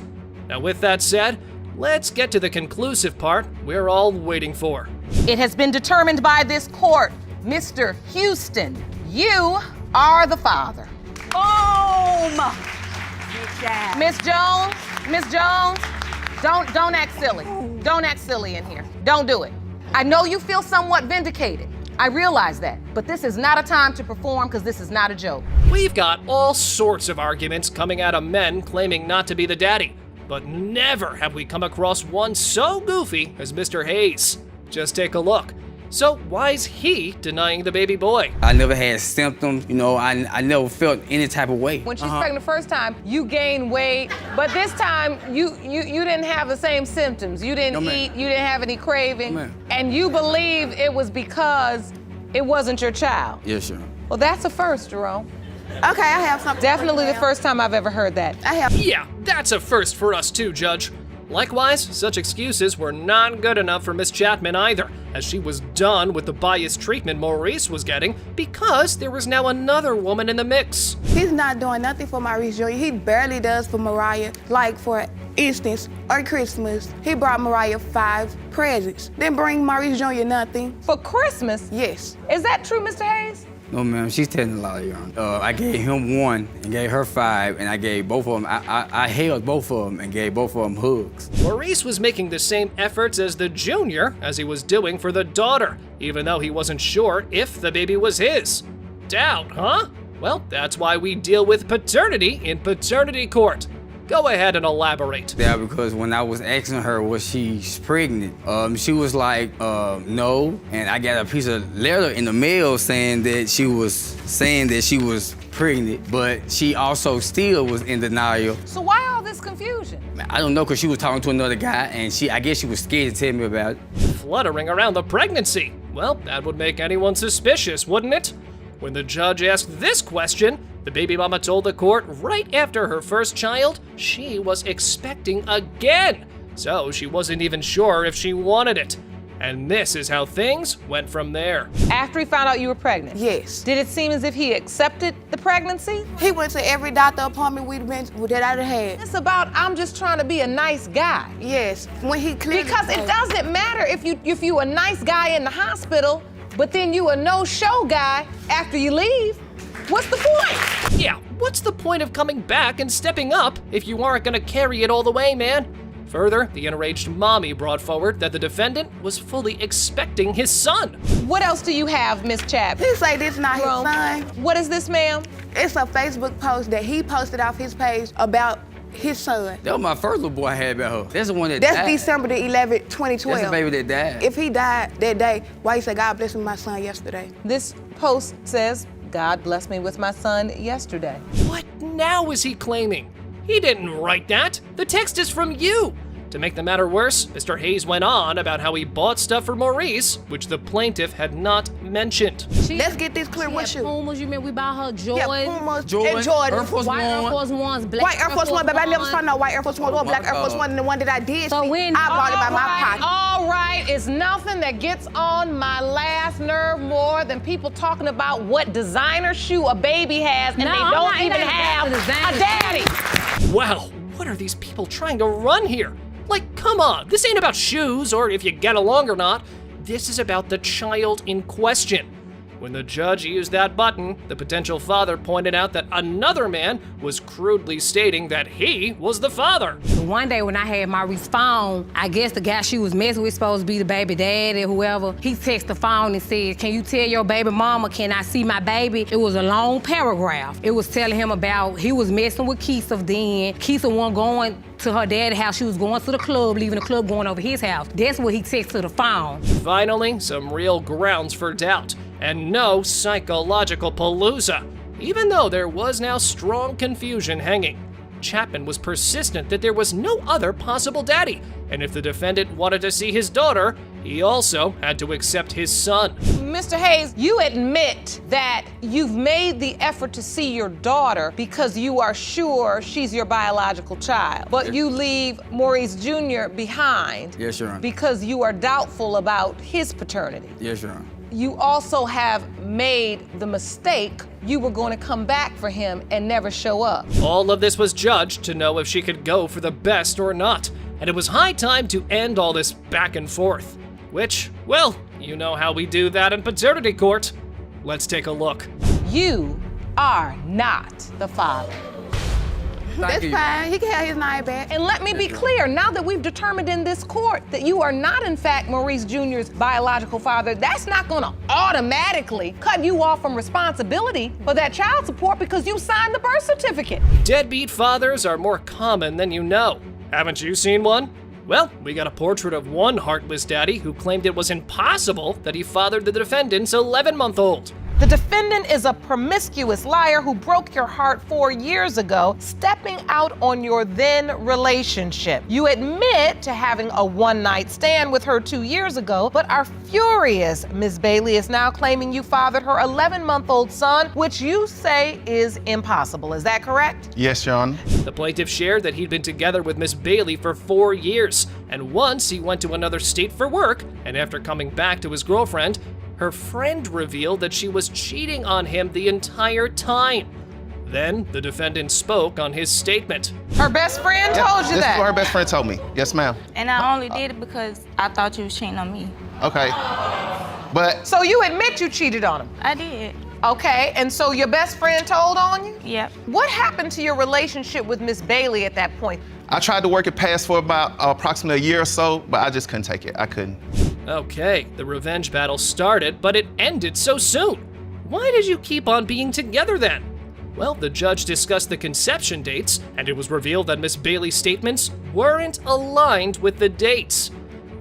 Now with that said, let's get to the conclusive part we're all waiting for. It has been determined by this court, Mr. Houston, you are the father. Boom! Miss Jones, don't act silly. Don't act silly in here. Don't do it. I know you feel somewhat vindicated. I realize that, but this is not a time to perform because this is not a joke. We've got all sorts of arguments coming out of men claiming not to be the daddy, but never have we come across one so goofy as Mr. Hayes. Just take a look. So why is he denying the baby boy? I never had symptoms, I never felt any type of way. When she's pregnant the first time, you gained weight, but this time you didn't have the same symptoms. You didn't eat, you didn't have any craving, and you believe it was because it wasn't your child. Yes, sir. Well, that's a first, Jerome. Okay, I have something. Definitely the first time I've ever heard that. I have. Yeah, that's a first for us too, Judge. Likewise, such excuses were not good enough for Miss Chapman either, as she was done with the biased treatment Maurice was getting because there was now another woman in the mix. He's not doing nothing for Maurice Jr. He barely does for Mariah. Like, for instance, on Christmas, he brought Mariah 5 presents. Didn't bring Maurice Jr. nothing. For Christmas? Yes. Is that true, Mr. Hayes? No, ma'am, she's telling a lie, Your Honor. I gave him 1 and gave her 5, and I gave both of them, I held both of them and gave both of them hugs. Maurice was making the same efforts as the junior as he was doing for the daughter, even though he wasn't sure if the baby was his. Doubt, huh? Well, that's why we deal with paternity in paternity court. Go ahead and elaborate. Yeah, because when I was asking her was she pregnant, she was like, no. And I got a piece of letter in the mail saying that she was pregnant, but she also still was in denial. So why all this confusion? I don't know, because she was talking to another guy, and I guess she was scared to tell me about it. Fluttering around the pregnancy. Well, that would make anyone suspicious, wouldn't it? When the judge asked this question, the baby mama told the court right after her first child, she was expecting again. So she wasn't even sure if she wanted it. And this is how things went from there. After he found out you were pregnant? Yes. Did it seem as if he accepted the pregnancy? He went to every doctor appointment that I'd had. It's about, I'm just trying to be a nice guy. Yes. When he clearly Because it doesn't matter if you a nice guy in the hospital, but then you a no-show guy after you leave. What's the point? Yeah, what's the point of coming back and stepping up if you aren't gonna carry it all the way, man? Further, the enraged mommy brought forward that the defendant was fully expecting his son. What else do you have, Miss Chapman? He say this not his son. What is this, ma'am? It's a Facebook post that he posted off his page about his son. That was my first little boy I had about her. That's the one that That's died. December the 11th, 2012. That's the baby that died. If he died that day, why you say God bless me with my son yesterday? This post says, God blessed me with my son yesterday. What now is he claiming? He didn't write that. The text is from you. To make the matter worse, Mr. Hayes went on about how he bought stuff for Maurice, which the plaintiff had not mentioned. Let's get this clear. What shoe? Pumas, you mean we bought her Jordans? Yeah, Pumas Jordan, and Jordan. Air Force White Air One. Force Ones, black White Air Force One, baby. I never saw no white Air Force One or black Air Force One, and the one that I did So see, when- I bought it by my pocket. All right, it's nothing that gets on my last nerve more than people talking about what designer shoe a baby has, and No, they I'm don't not even into have the designer a daddy. Wow, what are these people trying to run here? Like, come on, this ain't about shoes or if you get along or not. This is about the child in question. When the judge used that button, the potential father pointed out that another man was crudely stating that he was the father. One day when I had Maurice's phone, I guess the guy she was messing with supposed to be the baby daddy or whoever. He texted the phone and said, can you tell your baby mama, can I see my baby? It was a long paragraph. It was telling him about he was messing with Keisha then. Keisha wasn't going to her dad's house. She was going to the club, leaving the club, going over his house. That's what he texted to the phone. Finally, some real grounds for doubt, and no psychological palooza. Even though there was now strong confusion hanging, Chapman was persistent that there was no other possible daddy, and if the defendant wanted to see his daughter, he also had to accept his son. Mr. Hayes, you admit that you've made the effort to see your daughter because you are sure she's your biological child, but you leave Maurice Jr. behind Yes, Your Honor. because you are doubtful about his paternity. Yes, Your Honor. You also have made the mistake you were going to come back for him and never show up. All of this was judged to know if she could go for the best or not, and it was high time to end all this back and forth. Which, well, you know how we do that in paternity court. Let's take a look. You are not the father. That's fine. He can have his name back. And let me be clear, now that we've determined in this court that you are not, in fact, Maurice Jr.'s biological father, that's not going to automatically cut you off from responsibility for that child support because you signed the birth certificate. Deadbeat fathers are more common than you know. Haven't you seen one? Well, we got a portrait of one heartless daddy who claimed it was impossible that he fathered the defendant's 11-month-old. The defendant is a promiscuous liar who broke your heart 4 years ago, stepping out on your then relationship. You admit to having a one-night stand with her 2 years ago, but are furious Ms. Bailey is now claiming you fathered her 11-month-old son, which you say is impossible. Is that correct? Yes, Your Honor. The plaintiff shared that he'd been together with Miss Bailey for 4 years, and once he went to another state for work, and after coming back to his girlfriend, her friend revealed that she was cheating on him the entire time. Then the defendant spoke on his statement. Her best friend told you This that? is what her best friend told me. Yes, ma'am. And I only did it because I thought you was cheating on me. Okay. But So you admit you cheated on him? I did. Okay, and so your best friend told on you? Yep. What happened to your relationship with Miss Bailey at that point? I tried to work it past for about approximately a year or so, but I just couldn't take it. I couldn't. Okay, the revenge battle started, but it ended so soon. Why did you keep on being together then? Well, the judge discussed the conception dates, and it was revealed that Miss Bailey's statements weren't aligned with the dates.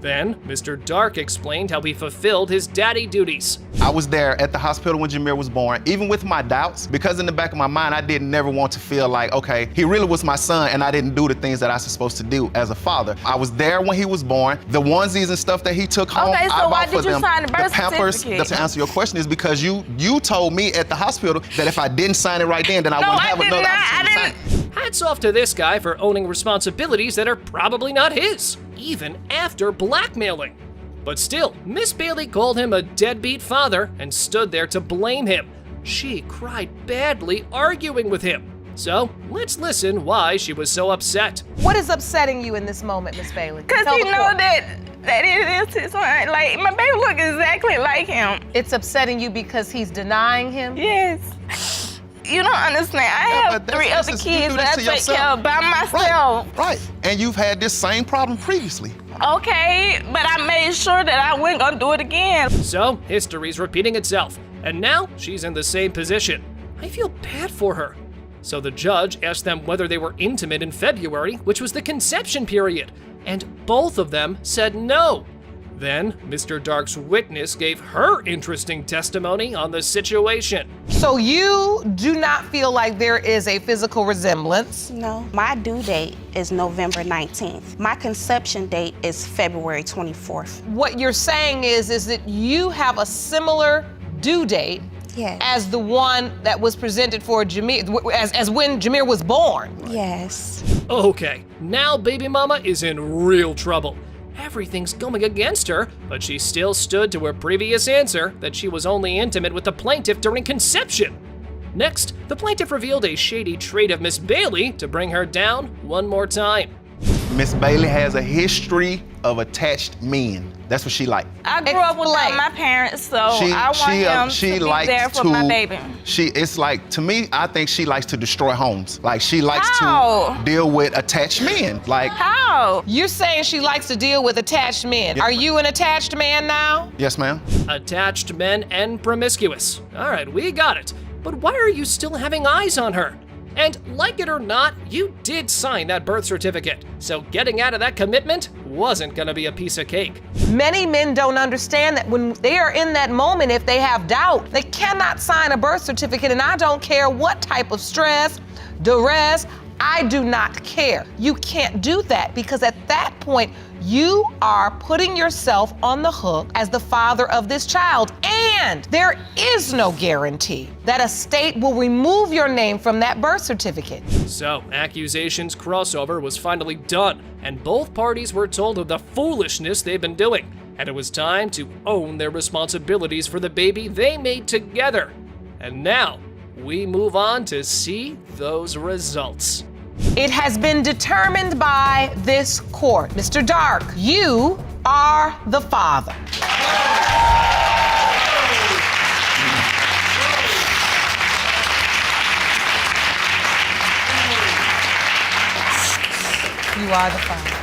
Then, Mr. Dark explained how he fulfilled his daddy duties. I was there at the hospital when Jameer was born, even with my doubts, because in the back of my mind, I didn't never want to feel like, okay, he really was my son and I didn't do the things that I was supposed to do as a father. I was there when he was born. The onesies and stuff that he took home, Okay, so I why bought for did you them. sign the birth Pampers, certificate? to answer your question is because you told me at the hospital that if I didn't sign it right then I wouldn't have another opportunity to sign it. Hats off to this guy for owning responsibilities that are probably not his, even after blackmailing. But still, Miss Bailey called him a deadbeat father and stood there to blame him. She cried badly arguing with him. So let's listen why she was so upset. What is upsetting you in this moment, Miss Bailey? Because Tell he the know court. that it is his son. Like, my baby look exactly like him. It's upsetting you because he's denying him? Yes. You don't understand. I have 3 other kids that I take care of by myself. Right. And you've had this same problem previously. Okay, but I made sure that I wasn't gonna do it again. So, history's repeating itself, and now she's in the same position. I feel bad for her. So the judge asked them whether they were intimate in February, which was the conception period, and both of them said no. Then, Mr. Dark's witness gave her interesting testimony on the situation. So you do not feel like there is a physical resemblance? No. My due date is November 19th. My conception date is February 24th. What you're saying is that you have a similar due date as the one that was presented for Jameer, as when Jameer was born? Yes. Okay, now baby mama is in real trouble. Everything's going against her, but she still stood to her previous answer that she was only intimate with the plaintiff during conception. Next, the plaintiff revealed a shady trait of Miss Bailey to bring her down one more time. Miss Bailey has a history of attached men. That's what she liked. I grew up without my parents, so I want him to be there for my baby. It's like, to me, I think she likes to destroy homes. Like, she likes How? to deal with attached men. Like, How? You're saying she likes to deal with attached men. Yes. Are you an attached man now? yes, ma'am. Attached men and promiscuous. All right, we got it. But why are you still having eyes on her? And like it or not, you did sign that birth certificate, so getting out of that commitment wasn't gonna be a piece of cake. Many men don't understand that when they are in that moment, if they have doubt, they cannot sign a birth certificate, and I don't care what type of stress, duress, I do not care. You can't do that because at that point, you are putting yourself on the hook as the father of this child. And there is no guarantee that a state will remove your name from that birth certificate. So, accusations crossover was finally done, and both parties were told of the foolishness they've been doing, and it was time to own their responsibilities for the baby they made together. And now, we move on to see those results. It has been determined by this court. Mr. Dark, you are the father. You are the father.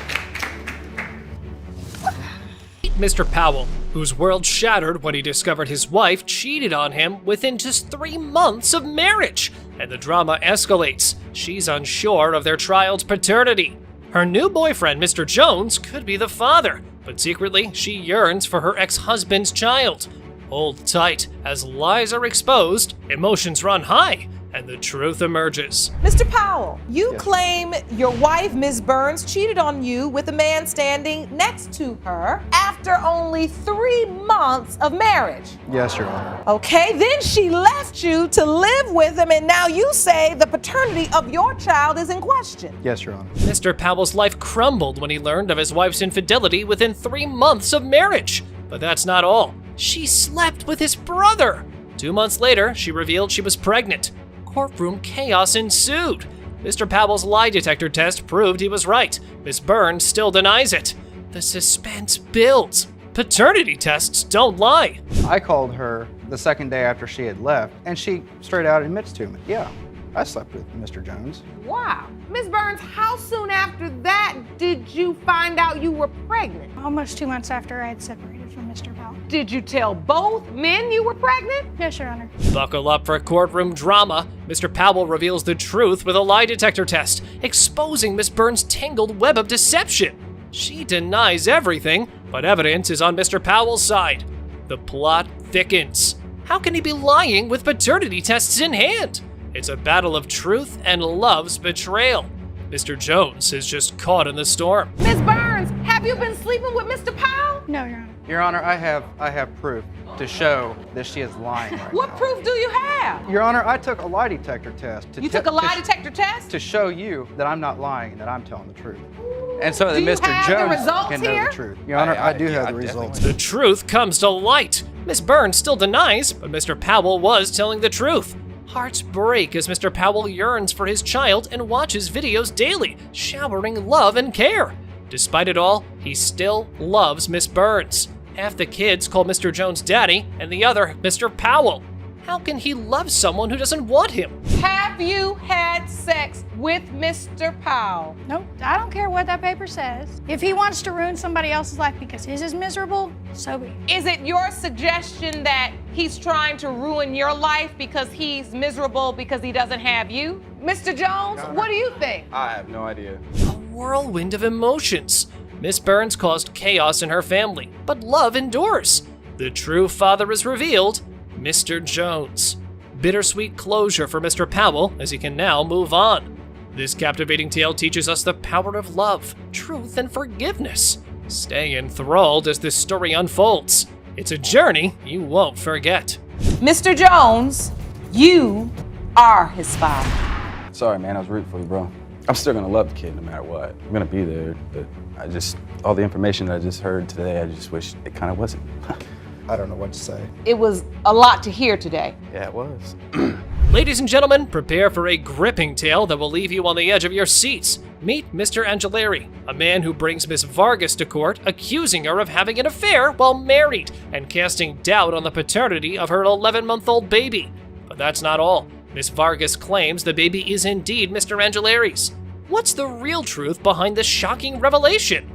Mr. Powell, whose world shattered when he discovered his wife cheated on him within just 3 months of marriage, and the drama escalates. She's unsure of their child's paternity. Her new boyfriend, Mr. Jones, could be the father, but secretly she yearns for her ex-husband's child. Hold tight, as lies are exposed, emotions run high, and the truth emerges. Mr. Powell, you claim your wife, Ms. Burns, cheated on you with a man standing next to her after only 3 months of marriage. Yes, Your Honor. Okay, then she left you to live with him, and now you say the paternity of your child is in question. Yes, Your Honor. Mr. Powell's life crumbled when he learned of his wife's infidelity within 3 months of marriage. But that's not all. She slept with his brother. 2 months later, she revealed she was pregnant. Courtroom chaos ensued. Mr. Powell's lie detector test proved he was right. Miss Burns still denies it. The suspense builds. Paternity tests don't lie. I called her the second day after she had left, and she straight out admits to me, yeah, I slept with Mr. Jones. Wow. Ms. Burns, how soon after that did you find out you were pregnant? Almost 2 months after I had separated from Mr. Powell. Did you tell both men you were pregnant? Yes, Your Honor. Buckle up for courtroom drama. Mr. Powell reveals the truth with a lie detector test, exposing Miss Burns' tangled web of deception. She denies everything, but evidence is on Mr. Powell's side. The plot thickens. How can he be lying with paternity tests in hand? It's a battle of truth and love's betrayal. Mr. Jones is just caught in the storm. Ms. Burns, have you been sleeping with Mr. Powell? No, Your Honor. Your Honor, I have proof to show that she is lying right What now. proof do you have? Your Honor, I took a lie detector test. You took a lie detector test? To show you that I'm not lying and that I'm telling the truth. And so that Do you Mr. have the Jones results can know here? the truth. Your Honor, I do have the results. The truth comes to light. Miss Burns still denies, but Mr. Powell was telling the truth. Hearts break as Mr. Powell yearns for his child and watches videos daily, showering love and care. Despite it all, he still loves Miss Burns. Half the kids call Mr. Jones daddy, and the other Mr. Powell. How can he love someone who doesn't want him? Have you had sex with Mr. Powell? Nope, I don't care what that paper says. If he wants to ruin somebody else's life because his is miserable, so be it. Is it your suggestion that he's trying to ruin your life because he's miserable because he doesn't have you? Mr. Jones, what do you think? I have no idea. A whirlwind of emotions. Miss Burns caused chaos in her family, but love endures. The true father is revealed, Mr. Jones. Bittersweet closure for Mr. Powell as he can now move on. This captivating tale teaches us the power of love, truth, and forgiveness. Stay enthralled as this story unfolds. It's a journey you won't forget. Mr. Jones, you are his father. Sorry, man, I was rooting for you, bro. I'm still gonna love the kid no matter what. I'm gonna be there, but all the information that I just heard today, I just wish it kind of wasn't. I don't know what to say. It was a lot to hear today. Yeah, it was. Ladies and gentlemen, prepare for a gripping tale that will leave you on the edge of your seats. Meet Mr. Angeleri, a man who brings Miss Vargas to court, accusing her of having an affair while married and casting doubt on the paternity of her 11-month-old baby. But that's not all. Miss Vargas claims the baby is indeed Mr. Angeleri's. What's the real truth behind this shocking revelation?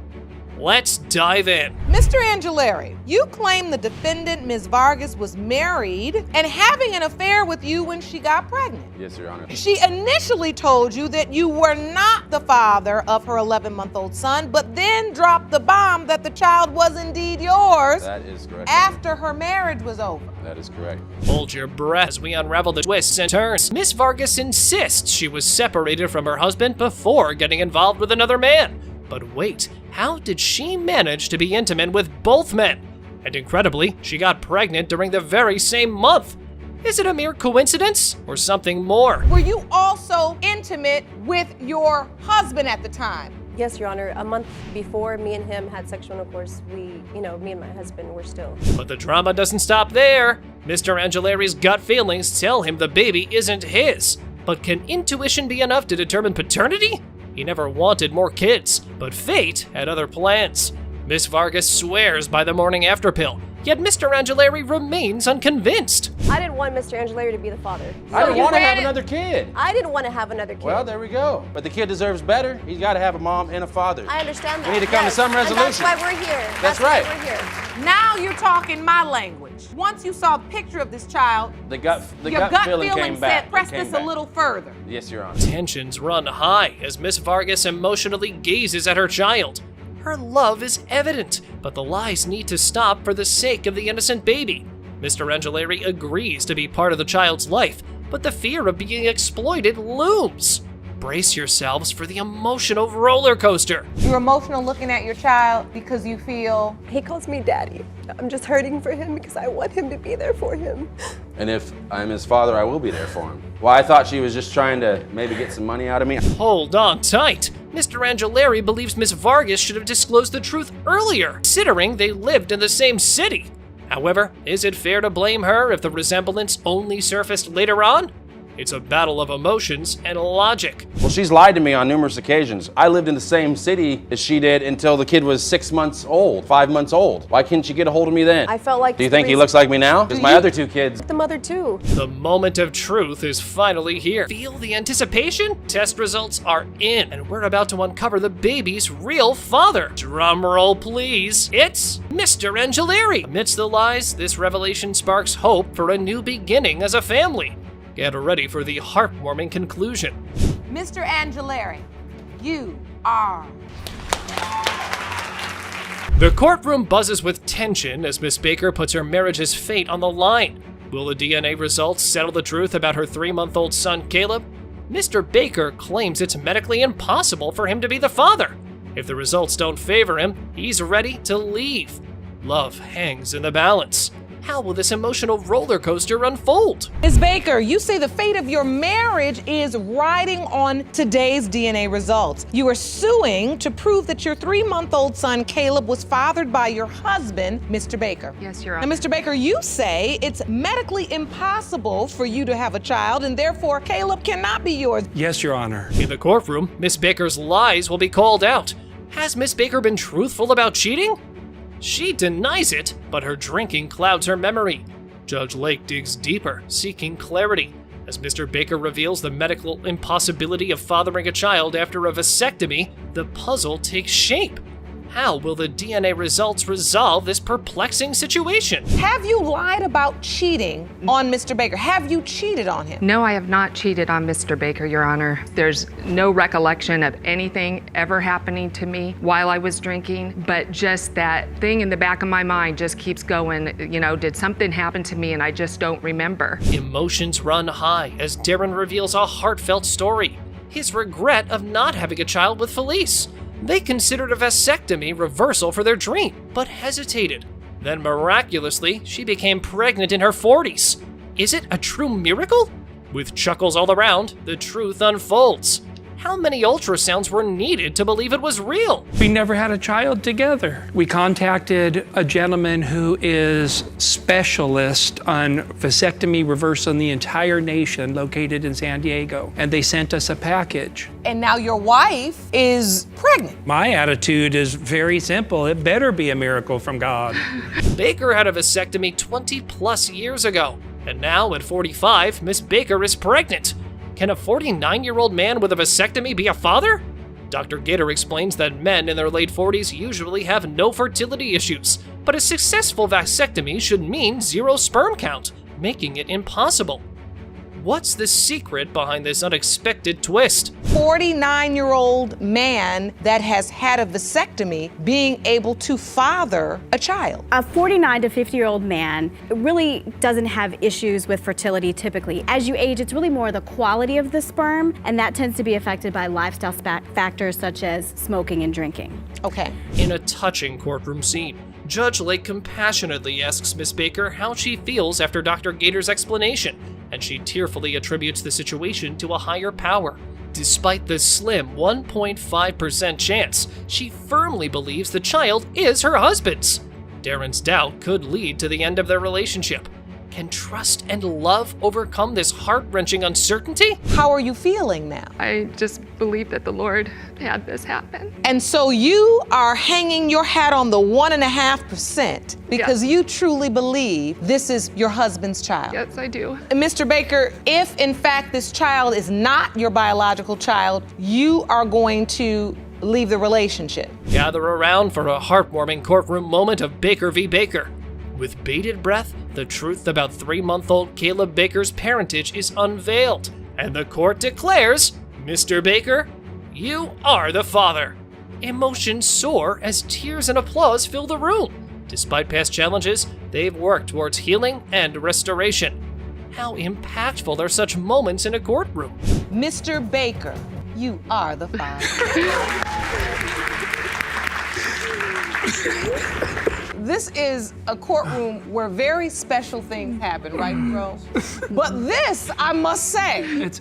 Let's dive in. Mr. Angeleri, you claim the defendant, Ms. Vargas, was married and having an affair with you when she got pregnant. Yes, Your Honor. She initially told you that you were not the father of her 11-month-old son, but then dropped the bomb that the child was indeed yours. That is correct. After her marriage was over. That is correct. Hold your breath as we unravel the twists and turns. Miss Vargas insists she was separated from her husband before getting involved with another man. But wait, how did she manage to be intimate with both men? And incredibly, she got pregnant during the very same month. Is it a mere coincidence or something more? Were you also intimate with your husband at the time? Yes, Your Honor. A month before me and him had sexual intercourse, me and my husband were still. But the drama doesn't stop there. Mr. Angeleri's gut feelings tell him the baby isn't his. But can intuition be enough to determine paternity? He never wanted more kids, but fate had other plans. Miss Vargas swears by the morning after pill, yet Mr. Angeleri remains unconvinced. I didn't want Mr. Angeleri to be the father. I didn't want to have another kid. I didn't want to have another kid. Well, there we go. But the kid deserves better. He's got to have a mom and a father. I understand that. We need to come to some resolution. And that's why we're here. That's right. Why we're here. Now you're talking my language. Once you saw a picture of this child, The gut feeling came back. said, press It came this back. a little further. Yes, Your Honor. Tensions run high as Miss Vargas emotionally gazes at her child. Her love is evident, but the lies need to stop for the sake of the innocent baby. Mr. Angeleri agrees to be part of the child's life, but the fear of being exploited looms. Brace yourselves for the emotional roller coaster. You're emotional looking at your child because you feel... He calls me daddy. I'm just hurting for him because I want him to be there for him. And if I'm his father, I will be there for him. Well, I thought she was just trying to maybe get some money out of me. Hold on tight. Mr. Angeleri believes Miss Vargas should have disclosed the truth earlier, considering they lived in the same city. However, is it fair to blame her if the resemblance only surfaced later on? It's a battle of emotions and logic. Well, she's lied to me on numerous occasions. I lived in the same city as she did until the kid was 6 months old, 5 months old. Why couldn't she get a hold of me then? I felt like... Do you think he looks like me now? Because my other two kids... The mother too. The moment of truth is finally here. Feel the anticipation? Test results are in, and we're about to uncover the baby's real father. Drum roll, please. It's Mr. Angeleri. Amidst the lies, this revelation sparks hope for a new beginning as a family. Get ready for the heartwarming conclusion. Mr. Angeleri, you are... The courtroom buzzes with tension as Miss Baker puts her marriage's fate on the line. Will the DNA results settle the truth about her 3-month-old son, Caleb? Mr. Baker claims it's medically impossible for him to be the father. If the results don't favor him, he's ready to leave. Love hangs in the balance. How will this emotional roller coaster unfold? Ms. Baker, you say the fate of your marriage is riding on today's DNA results. You are suing to prove that your 3-month-old son, Caleb, was fathered by your husband, Mr. Baker. Yes, Your Honor. Now, Mr. Baker, you say it's medically impossible for you to have a child, and therefore Caleb cannot be yours. Yes, Your Honor. In the courtroom, Miss Baker's lies will be called out. Has Miss Baker been truthful about cheating? She denies it, but her drinking clouds her memory. Judge Lake digs deeper, seeking clarity, as Mr. Baker reveals the medical impossibility of fathering a child after a vasectomy. The puzzle takes shape. How will the DNA results resolve this perplexing situation? Have you lied about cheating on Mr. Baker? Have you cheated on him? No, I have not cheated on Mr. Baker, Your Honor. There's no recollection of anything ever happening to me while I was drinking, but just that thing in the back of my mind just keeps going, you know, did something happen to me and I just don't remember. Emotions run high as Darren reveals a heartfelt story. His regret of not having a child with Felice. They considered a vasectomy reversal for their dream, but hesitated. Then miraculously, she became pregnant in her 40s. Is it a true miracle? With chuckles all around, the truth unfolds. How many ultrasounds were needed to believe it was real? We never had a child together. We contacted a gentleman who is specialist on vasectomy reversal in the entire nation, located in San Diego, and they sent us a package. And now your wife is pregnant. My attitude is very simple. It better be a miracle from God. Baker had a vasectomy 20 plus years ago, and now at 45, Miss Baker is pregnant. Can a 49-year-old man with a vasectomy be a father? Dr. Gator explains that men in their late 40s usually have no fertility issues, but a successful vasectomy should mean 0 sperm count, making it impossible. What's the secret behind this unexpected twist? 49-year-old man that has had a vasectomy being able to father a child. A 49 to 50-year-old man really doesn't have issues with fertility typically. As you age, it's really more the quality of the sperm, and that tends to be affected by lifestyle factors such as smoking and drinking. Okay. In a touching courtroom scene, Judge Lake compassionately asks Miss Baker how she feels after Dr. Gator's explanation, and she tearfully attributes the situation to a higher power. Despite the slim 1.5% chance, she firmly believes the child is her husband's. Darren's doubt could lead to the end of their relationship. Can trust and love overcome this heart-wrenching uncertainty? How are you feeling now? I just believe that the Lord had this happen. And so you are hanging your hat on the 1.5% because you truly believe this is your husband's child. Yes, I do. And Mr. Baker, if in fact this child is not your biological child, you are going to leave the relationship. Gather around for a heartwarming courtroom moment of Baker v. Baker. With bated breath, the truth about 3-month-old Caleb Baker's parentage is unveiled, and the court declares, Mr. Baker, you are the father. Emotions soar as tears and applause fill the room. Despite past challenges, they've worked towards healing and restoration. How impactful are such moments in a courtroom? Mr. Baker, you are the father. This is a courtroom where very special things happen, right, bro? But this, I must say, It's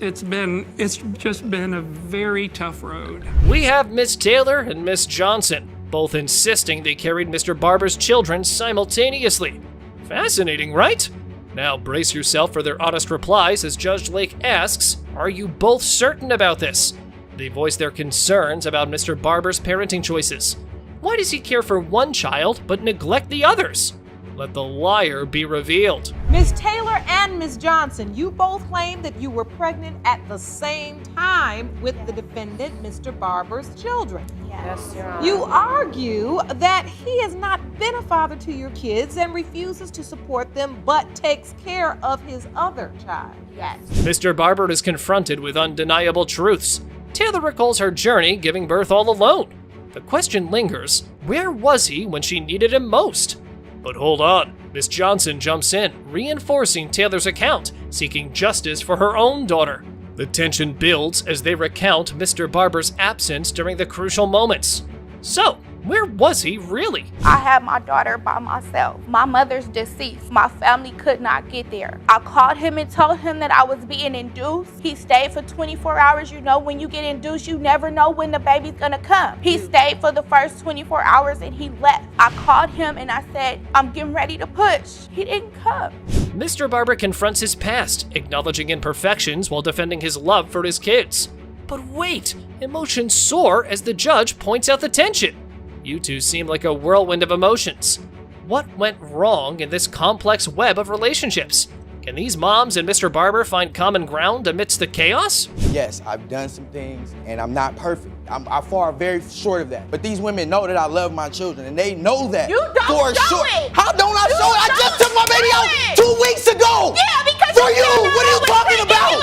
just been a very tough road. We have Miss Taylor and Miss Johnson, both insisting they carried Mr. Barber's children simultaneously. Fascinating, right? Now brace yourself for their honest replies as Judge Lake asks, are you both certain about this? They voice their concerns about Mr. Barber's parenting choices. Why does he care for one child but neglect the others? Let the liar be revealed. Ms. Taylor and Ms. Johnson, you both claim that you were pregnant at the same time with the defendant, Mr. Barber's children. Yes, Your Honor. You argue that he has not been a father to your kids and refuses to support them but takes care of his other child. Yes. Mr. Barber is confronted with undeniable truths. Taylor recalls her journey giving birth all alone. The question lingers, where was he when she needed him most? But hold on, Miss Johnson jumps in, reinforcing Taylor's account, seeking justice for her own daughter. The tension builds as they recount Mr. Barber's absence during the crucial moments. So, where was he really? I had my daughter by myself. My mother's deceased. My family could not get there. I called him and told him that I was being induced. He stayed for 24 hours. You know, when you get induced, you never know when the baby's gonna come. He stayed for the first 24 hours and he left. I called him and I said, I'm getting ready to push. He didn't come. Mr. Barber confronts his past, acknowledging imperfections while defending his love for his kids. But wait, emotions soar as the judge points out the tension. You two seem like a whirlwind of emotions. What went wrong in this complex web of relationships? Can these moms and Mr. Barber find common ground amidst the chaos? Yes, I've done some things, and I'm not perfect. I fall very short of that. But these women know that I love my children, and they know that. You don't for show sure. it. How don't I show it? I just took my baby out 2 weeks ago. Yeah, because for you. What are you talking about?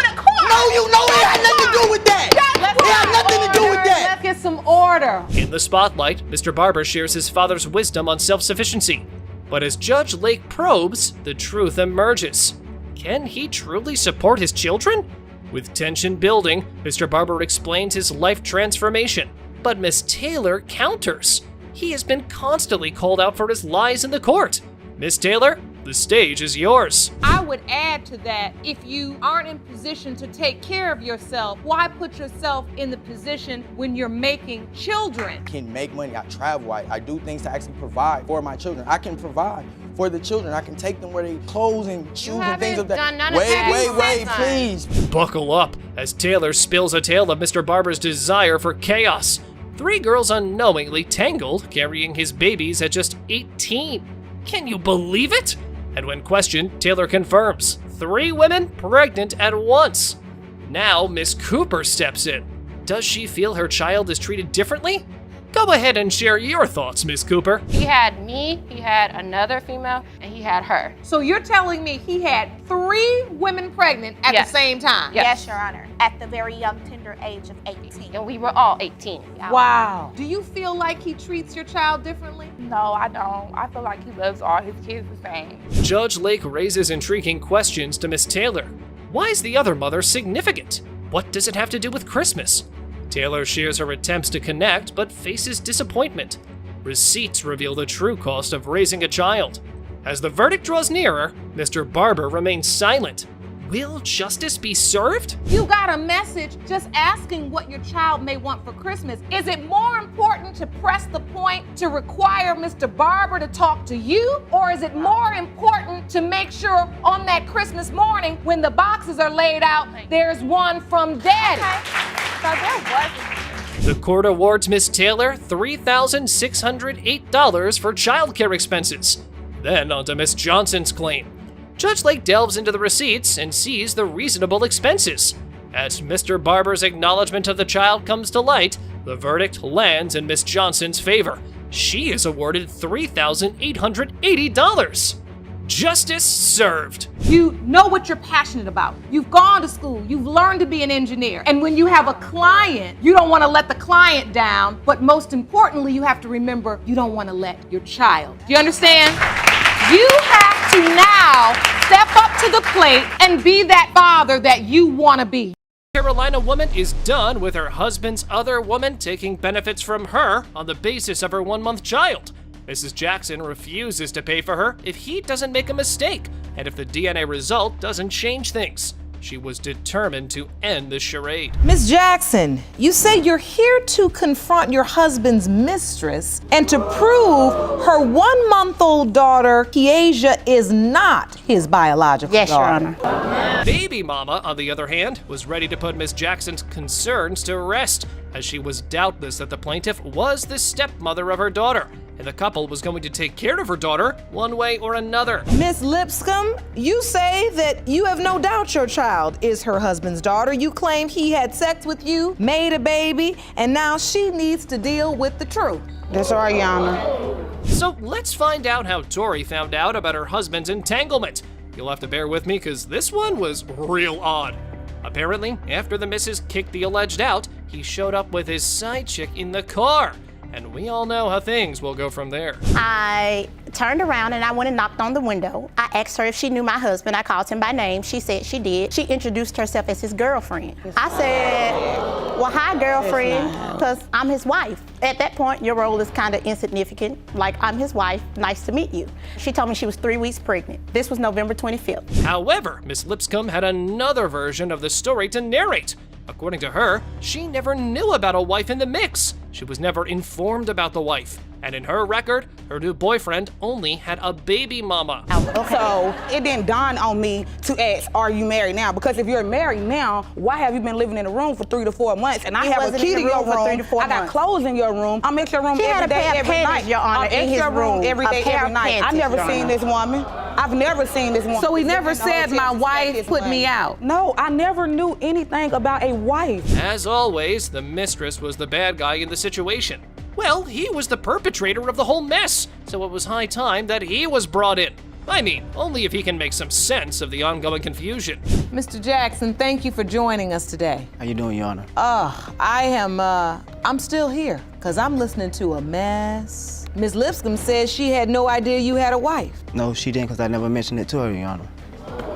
No, you know it had nothing to do with that. It had nothing to do with that. Let's get some order. In the spotlight, Mr. Barber shares his father's wisdom on self-sufficiency. But as Judge Lake probes, the truth emerges. Can he truly support his children? With tension building, Mr. Barber explains his life transformation. But Miss Taylor counters. He has been constantly called out for his lies in the court. Miss Taylor, the stage is yours. I would add to that, if you aren't in position to take care of yourself, why put yourself in the position when you're making children? I can make money, I travel, I do things to actually provide for my children. I can provide for the children. I can take them where they clothes and shoes and things of that. Wait, please. Buckle up as Taylor spills a tale of Mr. Barber's desire for chaos. 3 girls unknowingly tangled, carrying his babies at just 18. Can you believe it? And when questioned, Taylor confirms 3 women pregnant at once. Now Miss Cooper steps in. Does she feel her child is treated differently? Go ahead and share your thoughts, Miss Cooper. He had me, he had another female, and he had her. So you're telling me he had 3 women pregnant at the same time? Yes, Your Honor. At the very young, tender age of 18. And we were all 18. Wow. Do you feel like he treats your child differently? No, I don't. I feel like he loves all his kids the same. Judge Lake raises intriguing questions to Miss Taylor. Why is the other mother significant? What does it have to do with Christmas? Taylor shares her attempts to connect, but faces disappointment. Receipts reveal the true cost of raising a child. As the verdict draws nearer, Mr. Barber remains silent. Will justice be served? You got a message just asking what your child may want for Christmas. Is it more important to press the point to require Mr. Barber to talk to you? Or is it more important to make sure on that Christmas morning when the boxes are laid out, there's one from Daddy? So there wasn't. The court awards Miss Taylor $3,608 for childcare expenses. Then on to Miss Johnson's claim. Judge Lake delves into the receipts and sees the reasonable expenses. As Mr. Barber's acknowledgement of the child comes to light, the verdict lands in Miss Johnson's favor. She is awarded $3,880. Justice served. You know what you're passionate about. You've gone to school. You've learned to be an engineer. And when you have a client, you don't want to let the client down. But most importantly, you have to remember you don't want to let your child. Do you understand? You have to now step up to the plate and be that father that you want to be. Carolina woman is done with her husband's other woman taking benefits from her on the basis of her 1-month child. Mrs. Jackson refuses to pay for her if he doesn't make a mistake and if the DNA result doesn't change things. She was determined to end the charade. Ms. Jackson, you say you're here to confront your husband's mistress and to prove her 1-month-old daughter, Kiesha, is not his biological daughter. Yes, Your Honor. Baby mama, on the other hand, was ready to put Ms. Jackson's concerns to rest, as she was doubtless that the plaintiff was the stepmother of her daughter, and the couple was going to take care of her daughter one way or another. Miss Lipscomb, you say that you have no doubt your child is her husband's daughter. You claim he had sex with you, made a baby, and now she needs to deal with the truth. That's right, Your Honor. So let's find out how Tori found out about her husband's entanglement. You'll have to bear with me because this one was real odd. Apparently, after the missus kicked the alleged out, he showed up with his side chick in the car. And we all know how things will go from there. I turned around and I went and knocked on the window. I asked her if she knew my husband. I called him by name. She said she did. She introduced herself as his girlfriend. I said, well, hi, girlfriend, because I'm his wife. At that point, your role is kind of insignificant. Like, I'm his wife. Nice to meet you. She told me she was 3 weeks pregnant. This was November 25th. However, Miss Lipscomb had another version of the story to narrate. According to her, she never knew about a wife in the mix. She was never informed about the wife. And in her record, her new boyfriend only had a baby mama. So it didn't dawn on me to ask, are you married now? Because if you're married now, why have you been living in a room for 3 to 4 months? And I have a key to your room. For 3 to 4 I got months. clothes in your room. I'm in your room She had every a day, pair of every panties, night. Your Honor, I'm in in his your room room. every A day, pair every of night. I've panties, never Your seen Honor. this woman. I've never seen this woman. So he She's never living in said, the my hotel wife this put way. me out. No, I never knew anything about a wife. As always, the mistress was the bad guy in the situation. Well, he was the perpetrator of the whole mess, so it was high time that he was brought in. I mean, only if he can make some sense of the ongoing confusion. Mr. Jackson, thank you for joining us today. How you doing, Your Honor? I'm still here, because I'm listening to a mess. Ms. Lipscomb says she had no idea you had a wife. No, she didn't, because I never mentioned it to her, Your Honor.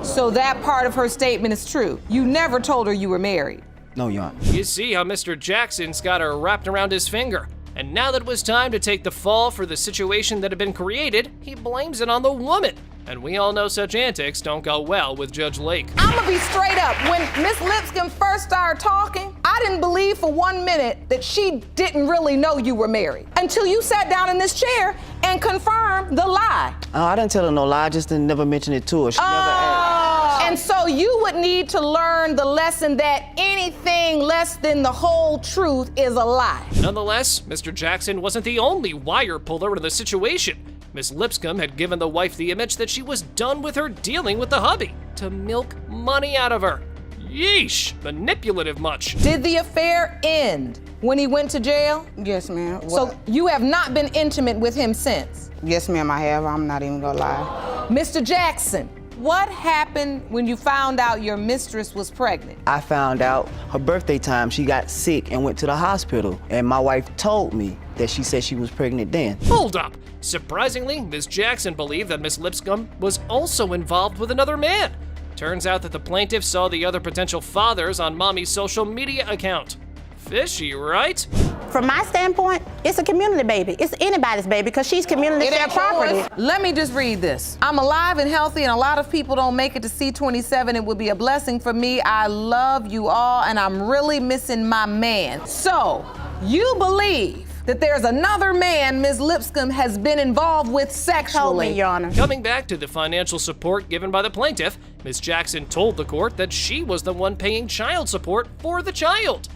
So that part of her statement is true. You never told her you were married. No, Your Honor. You see how Mr. Jackson's got her wrapped around his finger. And now that it was time to take the fall for the situation that had been created, he blames it on the woman. And we all know such antics don't go well with Judge Lake. I'm gonna be straight up. When Miss Lipscomb first started talking, I didn't believe for 1 minute that she didn't really know you were married until you sat down in this chair and confirmed the lie. Oh, I didn't tell her no lie. I just didn't never mention it to her. She never asked. And so you would need to learn the lesson that anything less than the whole truth is a lie. Nonetheless, Mr. Jackson wasn't the only wire puller in the situation. Miss Lipscomb had given the wife the image that she was done with her dealing with the hubby to milk money out of her. Yeesh, manipulative much. Did the affair end when he went to jail? Yes, ma'am. So you have not been intimate with him since? Yes, ma'am, I have. I'm not even gonna lie. Mr. Jackson, what happened when you found out your mistress was pregnant? I found out her birthday time, she got sick and went to the hospital. And my wife told me that she said she was pregnant then. Hold up. Surprisingly, Ms. Jackson believed that Miss Lipscomb was also involved with another man. Turns out that the plaintiff saw the other potential fathers on Mommy's social media account. Fishy, right? From my standpoint, it's a community baby. It's anybody's baby because she's community It ain't property. yours. Let me just read this. I'm alive and healthy, and a lot of people don't make it to C27. It would be a blessing for me. I love you all, and I'm really missing my man. So, you believe that there's another man Ms. Lipscomb has been involved with sexually? Told me, Your Honor. Coming back to the financial support given by the plaintiff, Ms. Jackson told the court that she was the one paying child support for the child.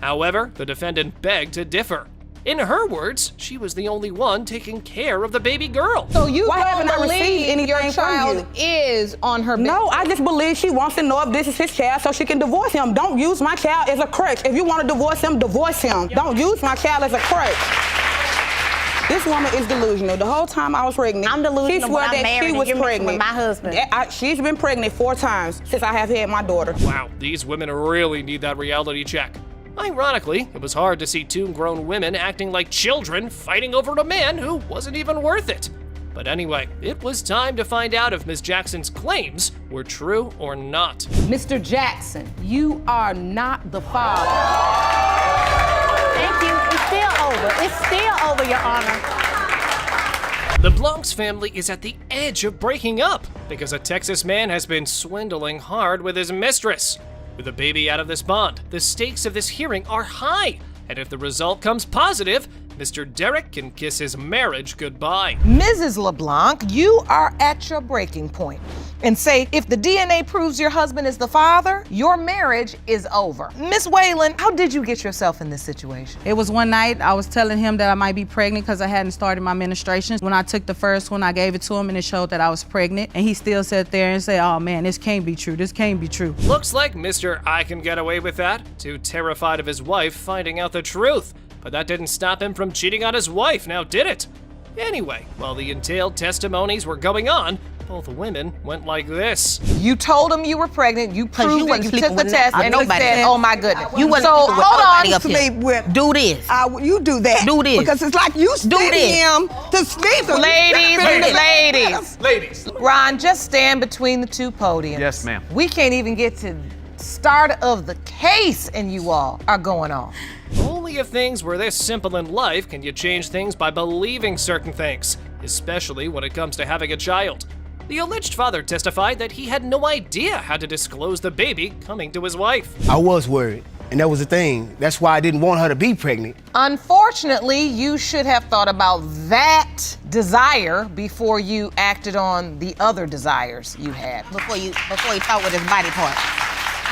However, the defendant begged to differ. In her words, she was the only one taking care of the baby girl. So you Why haven't I don't received believe anything your from child you? is on her No, I just believe she wants to know if this is his child so she can divorce him. Don't use my child as a crutch. If you want to divorce him, divorce him. Don't use my child as a crutch. This woman is delusional. The whole time I was pregnant, I'm delusional, she swore but I'm that married she and was you're messing pregnant. with my husband. She's been pregnant 4 times since I have had my daughter. Wow, these women really need that reality check. Ironically, it was hard to see 2 grown women acting like children fighting over a man who wasn't even worth it. But anyway, it was time to find out if Ms. Jackson's claims were true or not. Mr. Jackson, you are not the father. Thank you. It's still over. It's still over, Your Honor. The Blancs family is at the edge of breaking up because a Texas man has been swindling hard with his mistress. With a baby out of this bond, the stakes of this hearing are high, and if the result comes positive, Mr. Derek can kiss his marriage goodbye. Mrs. LeBlanc, you are at your breaking point. And say, if the DNA proves your husband is the father, your marriage is over. Miss Whalen, how did you get yourself in this situation? It was one night I was telling him that I might be pregnant because I hadn't started my menstruation. When I took the first one, I gave it to him and it showed that I was pregnant. And he still sat there and said, oh man, this can't be true. This can't be true. Looks like Mr. I can get away with that, too terrified of his wife finding out the truth. But that didn't stop him from cheating on his wife, now did it? Anyway, while the entailed testimonies were going on, both women went like this. You told him you were pregnant, you proved it, you took the test, and he said, oh my goodness. You wasn't so sleeping with hold nobody on. up here. Do this. You do that. Do this. Because it's like you speaking him to speak. Ladies. Ron, just stand between the 2 podiums. Yes, ma'am. We can't even get to start of the case and you all are going off. Only if things were this simple in life can you change things by believing certain things, especially when it comes to having a child. The alleged father testified that he had no idea how to disclose the baby coming to his wife. I was worried, and that was the thing. That's why I didn't want her to be pregnant. Unfortunately, you should have thought about that desire before you acted on the other desires you had. Before you thought with his body part.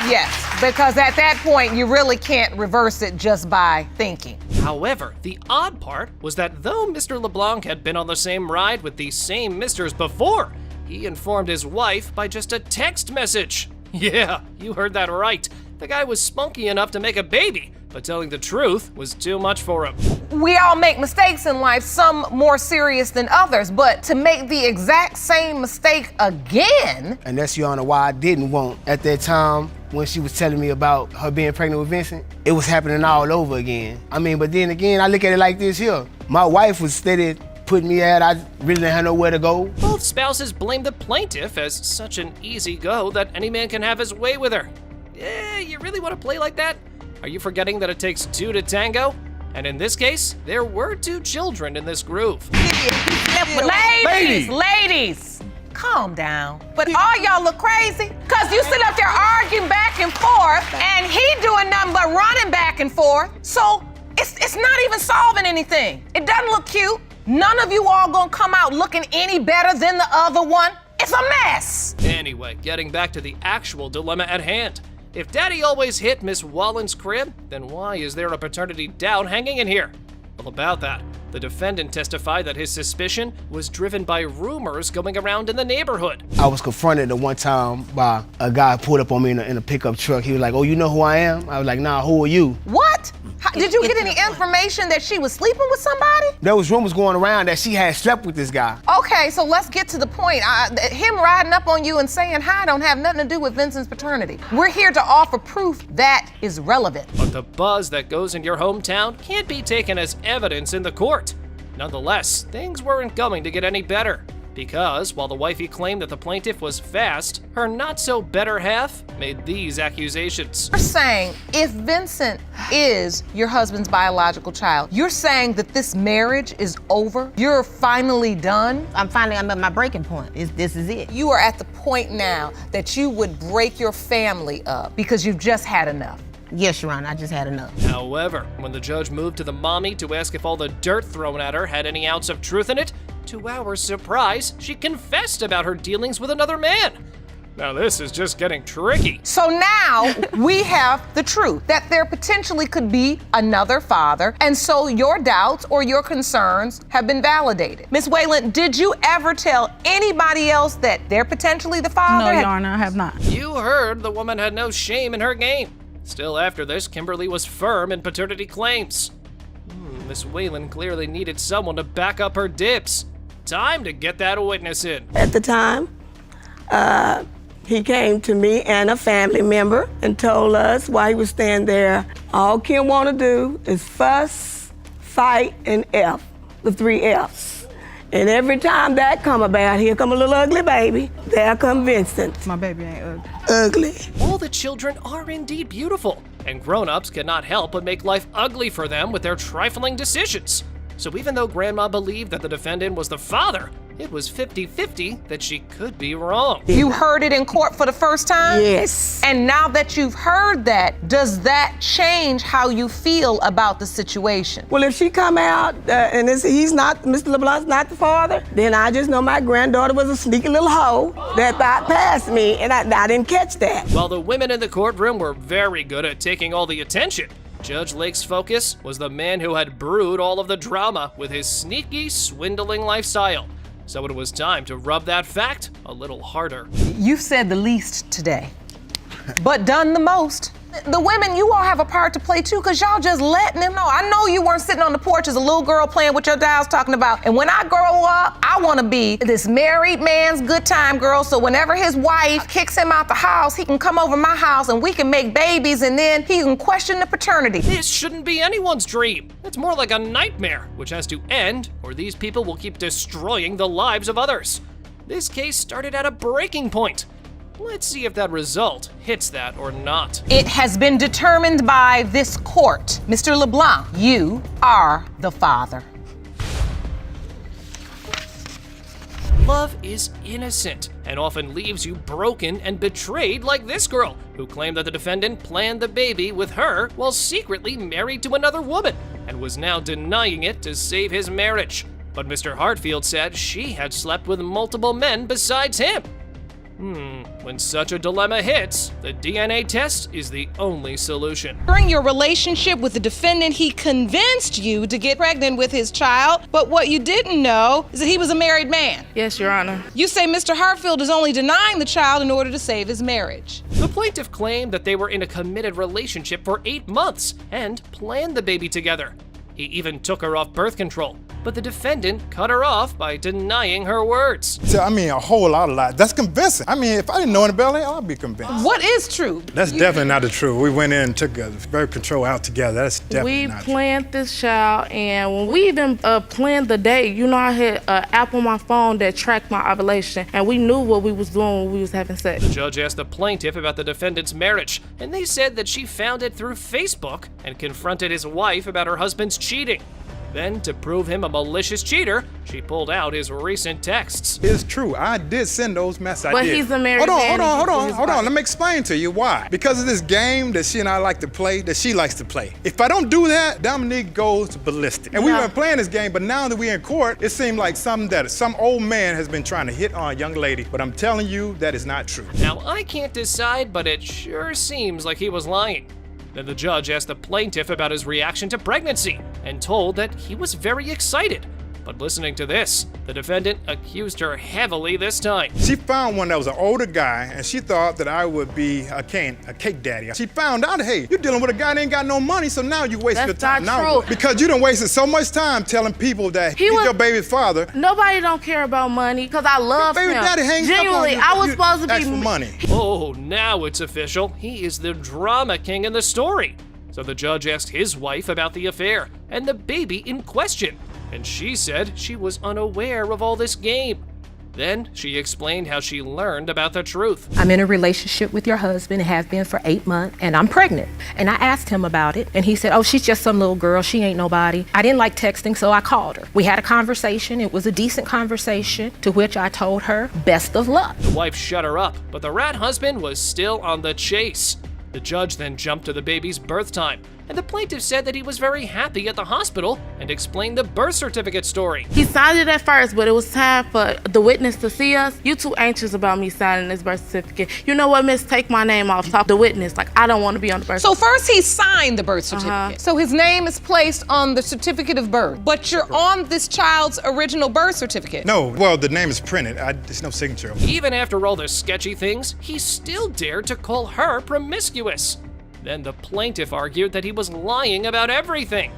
Yes, because at that point, you really can't reverse it just by thinking. However, the odd part was that though Mr. LeBlanc had been on the same ride with these same misters before, he informed his wife by just a text message. Yeah, you heard that right. The guy was spunky enough to make a baby, but telling the truth was too much for him. We all make mistakes in life, some more serious than others, but to make the exact same mistake again. And that's, Your Honor, why I didn't want at that time when she was telling me about her being pregnant with Vincent. It was happening all over again. I mean, but then again, I look at it like this here. My wife was steady putting me out. I really didn't have nowhere to go. Both spouses blamed the plaintiff as such an easy go that any man can have his way with her. You really want to play like that? Are you forgetting that it takes 2 to tango? And in this case, there were 2 children in this groove. Ladies, calm down. But all y'all look crazy, because you sit up there arguing back and forth, and he doing nothing but running back and forth. So it's not even solving anything. It doesn't look cute. None of you all gonna come out looking any better than the other one. It's a mess. Anyway, getting back to the actual dilemma at hand. If Daddy always hit Miss Wallen's crib, then why is there a paternity doubt hanging in here? Well, about that, the defendant testified that his suspicion was driven by rumors going around in the neighborhood. I was confronted at one time by a guy who pulled up on me in a pickup truck. He was like, oh, you know who I am? I was like, nah, who are you? What? Did you get any information that she was sleeping with somebody? There was rumors going around that she had slept with this guy. Okay, so let's get to the point. Him riding up on you and saying hi don't have nothing to do with Vincent's paternity. We're here to offer proof that is relevant. But the buzz that goes in your hometown can't be taken as evidence in the court. Nonetheless, things weren't going to get any better. Because while the wifey claimed that the plaintiff was fast, her not-so-better half made these accusations. You're saying if Vincent is your husband's biological child, you're saying that this marriage is over? You're finally done? I'm at my breaking point. This is it. You are at the point now that you would break your family up because you've just had enough. Yes, Your Honor, I just had enough. However, when the judge moved to the mommy to ask if all the dirt thrown at her had any ounce of truth in it, to our surprise, she confessed about her dealings with another man. Now this is just getting tricky. So now we have the truth, that there potentially could be another father, and so your doubts or your concerns have been validated. Ms. Whalen, did you ever tell anybody else that they're potentially the father? No, Your Honor, I have not. You heard the woman had no shame in her game. Still, after this, Kimberly was firm in paternity claims. Miss Whalen clearly needed someone to back up her dibs. Time to get that witness in. At the time, he came to me and a family member and told us while he was standing there, all Kim want to do is fuss, fight, and F, the 3 Fs. And every time that come about, here come a little ugly baby, there come Vincent. My baby ain't ugly. Ugly. All the children are indeed beautiful, and grown-ups cannot help but make life ugly for them with their trifling decisions. So even though Grandma believed that the defendant was the father, it was 50-50 that she could be wrong. You heard it in court for the first time? Yes. And now that you've heard that, does that change how you feel about the situation? Well, if she come out and he's not, Mr. LeBlanc's not the father, then I just know my granddaughter was a sneaky little hoe that bypassed me, and I didn't catch that. While the women in the courtroom were very good at taking all the attention, Judge Lake's focus was the man who had brewed all of the drama with his sneaky, swindling lifestyle. So it was time to rub that fact a little harder. You've said the least today, but done the most. The women, you all have a part to play too, because y'all just letting them know. I know you weren't sitting on the porch as a little girl playing with your dolls talking about, and when I grow up, I want to be this married man's good time girl, so whenever his wife kicks him out the house, he can come over my house and we can make babies, and then he can question the paternity. This shouldn't be anyone's dream. It's more like a nightmare, which has to end, or these people will keep destroying the lives of others. This case started at a breaking point. Let's see if that result hits that or not. It has been determined by this court. Mr. LeBlanc, you are the father. Love is innocent and often leaves you broken and betrayed, like this girl, who claimed that the defendant planned the baby with her while secretly married to another woman and was now denying it to save his marriage. But Mr. Hartfield said she had slept with multiple men besides him. When such a dilemma hits, the DNA test is the only solution. During your relationship with the defendant, he convinced you to get pregnant with his child, but what you didn't know is that he was a married man. Yes, Your Honor. You say Mr. Hartfield is only denying the child in order to save his marriage. The plaintiff claimed that they were in a committed relationship for 8 months and planned the baby together. He even took her off birth control, but the defendant cut her off by denying her words. So, I mean, a whole lot of lies. That's convincing. I mean, if I didn't know any better, I'd be convinced. What is true? That's definitely not the truth. We went in and took birth control out together. That's definitely not true. We planned this child, and when we even planned the date, you know, I had an app on my phone that tracked my ovulation, and we knew what we was doing when we was having sex. The judge asked the plaintiff about the defendant's marriage, and they said that she found it through Facebook and confronted his wife about her husband's cheating. Then, to prove him a malicious cheater, she pulled out his recent texts. It's true. I did send those messages. But he's a married man. Hold on. Let me explain to you why. Because of this game that she and I like to play, that she likes to play. If I don't do that, Dominique goes ballistic. And we weren't playing this game, but now that we're in court, it seemed like something that some old man has been trying to hit on a young lady. But I'm telling you, that is not true. Now, I can't decide, but it sure seems like he was lying. Then the judge asked the plaintiff about his reaction to pregnancy and told that he was very excited. But listening to this, the defendant accused her heavily this time. She found one that was an older guy, and she thought that I would be a cake daddy. She found out, hey, you're dealing with a guy that ain't got no money, so now you wasting your time. That's not true. Because you done wasted so much time telling people that he's your baby's father. Nobody don't care about money, because I love him. Baby daddy hangs Genuinely, up on you. I was supposed to be for money. Oh, now it's official. He is the drama king in the story. So the judge asked his wife about the affair and the baby in question, and she said she was unaware of all this game. Then she explained how she learned about the truth. I'm in a relationship with your husband, have been for 8 months, and I'm pregnant. And I asked him about it, and he said, oh, she's just some little girl, she ain't nobody. I didn't like texting, so I called her. We had a conversation, it was a decent conversation, to which I told her, best of luck. The wife shut her up, but the rat husband was still on the chase. The judge then jumped to the baby's birth time, and the plaintiff said that he was very happy at the hospital and explained the birth certificate story. He signed it at first, but it was time for the witness to see us. You too anxious about me signing this birth certificate. You know what, miss? Take my name off. Talk the witness. Like, I don't want to be on the birth certificate. So first he signed the birth certificate. So his name is placed on the certificate of birth, but you're on this child's original birth certificate. No, well, the name is printed. There's no signature. Even after all the sketchy things, he still dared to call her promiscuous. Then the plaintiff argued that he was lying about everything.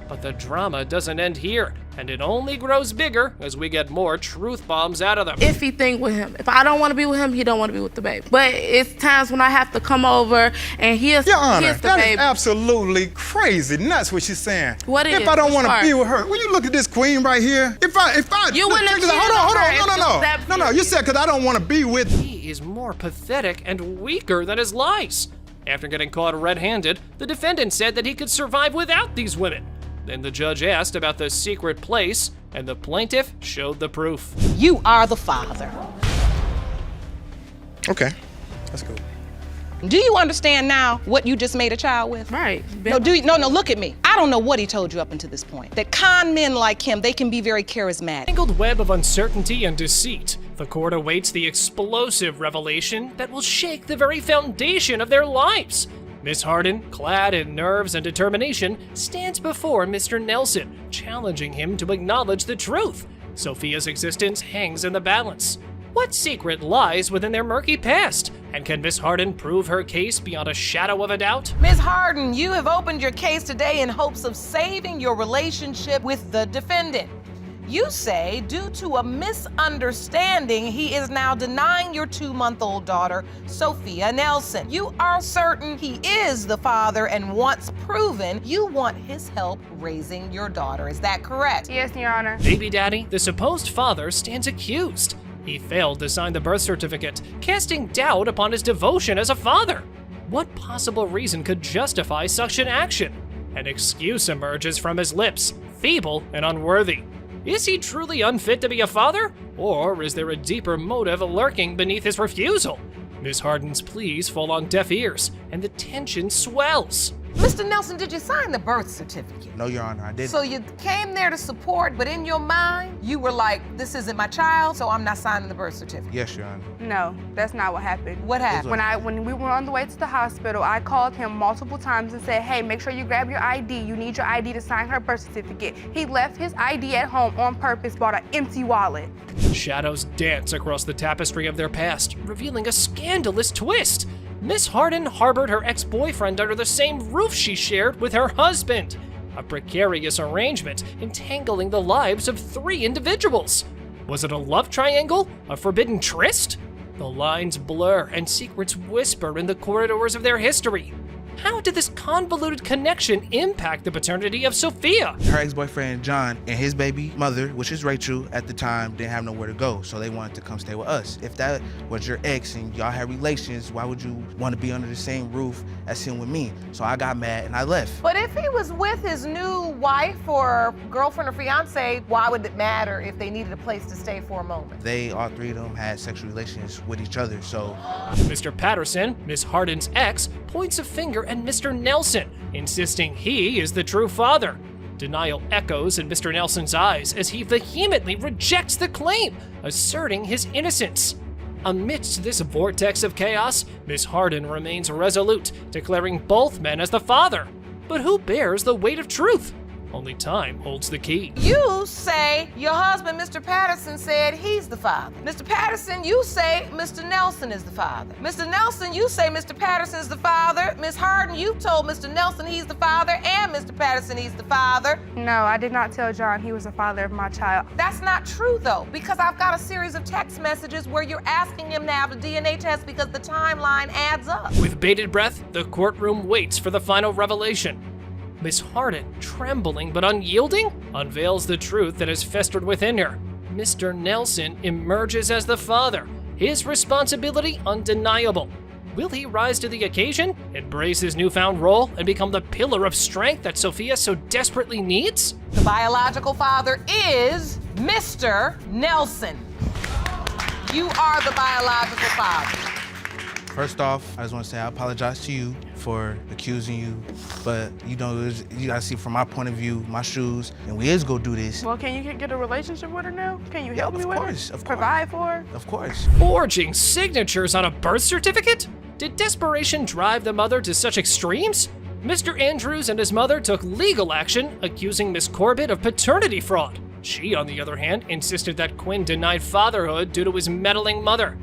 But the drama doesn't end here, and it only grows bigger as we get more truth bombs out of them. If he think with him. If I don't want to be with him, he don't want to be with the baby. But it's times when I have to come over and here's Your Honor, here's the that baby. is absolutely crazy nuts what she's saying. What is? If I don't Which want to part? be with her, will you look at this queen right here? If I, You look, wouldn't have check this out. cheated Hold on on, her if it was no. You said because I don't want to be with. He is more pathetic and weaker than his lies. After getting caught red-handed, the defendant said that he could survive without these women. Then the judge asked about the secret place, and the plaintiff showed the proof. You are the father. Okay, let's go. Do you understand now what you just made a child with? Right. No, look at me. I don't know what he told you up until this point. That con men like him, they can be very charismatic. Tangled web of uncertainty and deceit, the court awaits the explosive revelation that will shake the very foundation of their lives. Miss Harden, clad in nerves and determination, stands before Mr. Nelson, challenging him to acknowledge the truth. Sophia's existence hangs in the balance. What secret lies within their murky past? And can Miss Harden prove her case beyond a shadow of a doubt? Ms. Harden, you have opened your case today in hopes of saving your relationship with the defendant. You say, due to a misunderstanding, he is now denying your 2-month-old daughter, Sophia Nelson. You are certain he is the father, and once proven, you want his help raising your daughter. Is that correct? Yes, Your Honor. Baby Daddy, the supposed father, stands accused. He failed to sign the birth certificate, casting doubt upon his devotion as a father. What possible reason could justify such an action? An excuse emerges from his lips, feeble and unworthy. Is he truly unfit to be a father? Or is there a deeper motive lurking beneath his refusal? Miss Harden's pleas fall on deaf ears, and the tension swells. Mr. Nelson, did you sign the birth certificate? No, Your Honor, I didn't. So you came there to support, but in your mind, you were like, this isn't my child, so I'm not signing the birth certificate. Yes, Your Honor. No, that's not what happened. What happened? When we were on the way to the hospital, I called him multiple times and said, hey, make sure you grab your ID. You need your ID to sign her birth certificate. He left his ID at home on purpose, bought an empty wallet. Shadows dance across the tapestry of their past, revealing a scandalous twist. Miss Harden harbored her ex-boyfriend under the same roof she shared with her husband. A precarious arrangement entangling the lives of 3 individuals. Was it a love triangle? A forbidden tryst? The lines blur and secrets whisper in the corridors of their history. How did this convoluted connection impact the paternity of Sophia? Her ex-boyfriend, John, and his baby mother, which is Rachel, at the time, didn't have nowhere to go, so they wanted to come stay with us. If that was your ex and y'all had relations, why would you want to be under the same roof as him with me? So I got mad and I left. But if he was with his new wife or girlfriend or fiance, why would it matter if they needed a place to stay for a moment? They, all 3 of them, had sexual relations with each other, so. Mr. Patterson, Miss Harden's ex, points a finger at Mr. Nelson, insisting he is the true father. Denial echoes in Mr. Nelson's eyes as he vehemently rejects the claim, asserting his innocence. Amidst this vortex of chaos, Miss Harden remains resolute, declaring both men as the father. But who bears the weight of truth? Only time holds the key. You say your husband, Mr. Patterson, said he's the father. Mr. Patterson, you say Mr. Nelson is the father. Mr. Nelson, you say Mr. Patterson's the father. Ms. Harden, you told Mr. Nelson he's the father and Mr. Patterson he's the father. No, I did not tell John he was the father of my child. That's not true, though, because I've got a series of text messages where you're asking him to have a DNA test because the timeline adds up. With bated breath, the courtroom waits for the final revelation. Miss Harden, trembling but unyielding, unveils the truth that has festered within her. Mr. Nelson emerges as the father, his responsibility undeniable. Will he rise to the occasion, embrace his newfound role, and become the pillar of strength that Sophia so desperately needs? The biological father is Mr. Nelson. You are the biological father. First off, I just want to say I apologize to you for accusing you, but you know, you gotta see from my point of view, my shoes, and we is gonna do this. Well, can you get a relationship with her now? Can you help me with her? Of course. Provide for her? Of course. Forging signatures on a birth certificate? Did desperation drive the mother to such extremes? Mr. Andrews and his mother took legal action, accusing Miss Corbett of paternity fraud. She, on the other hand, insisted that Quinn denied fatherhood due to his meddling mother.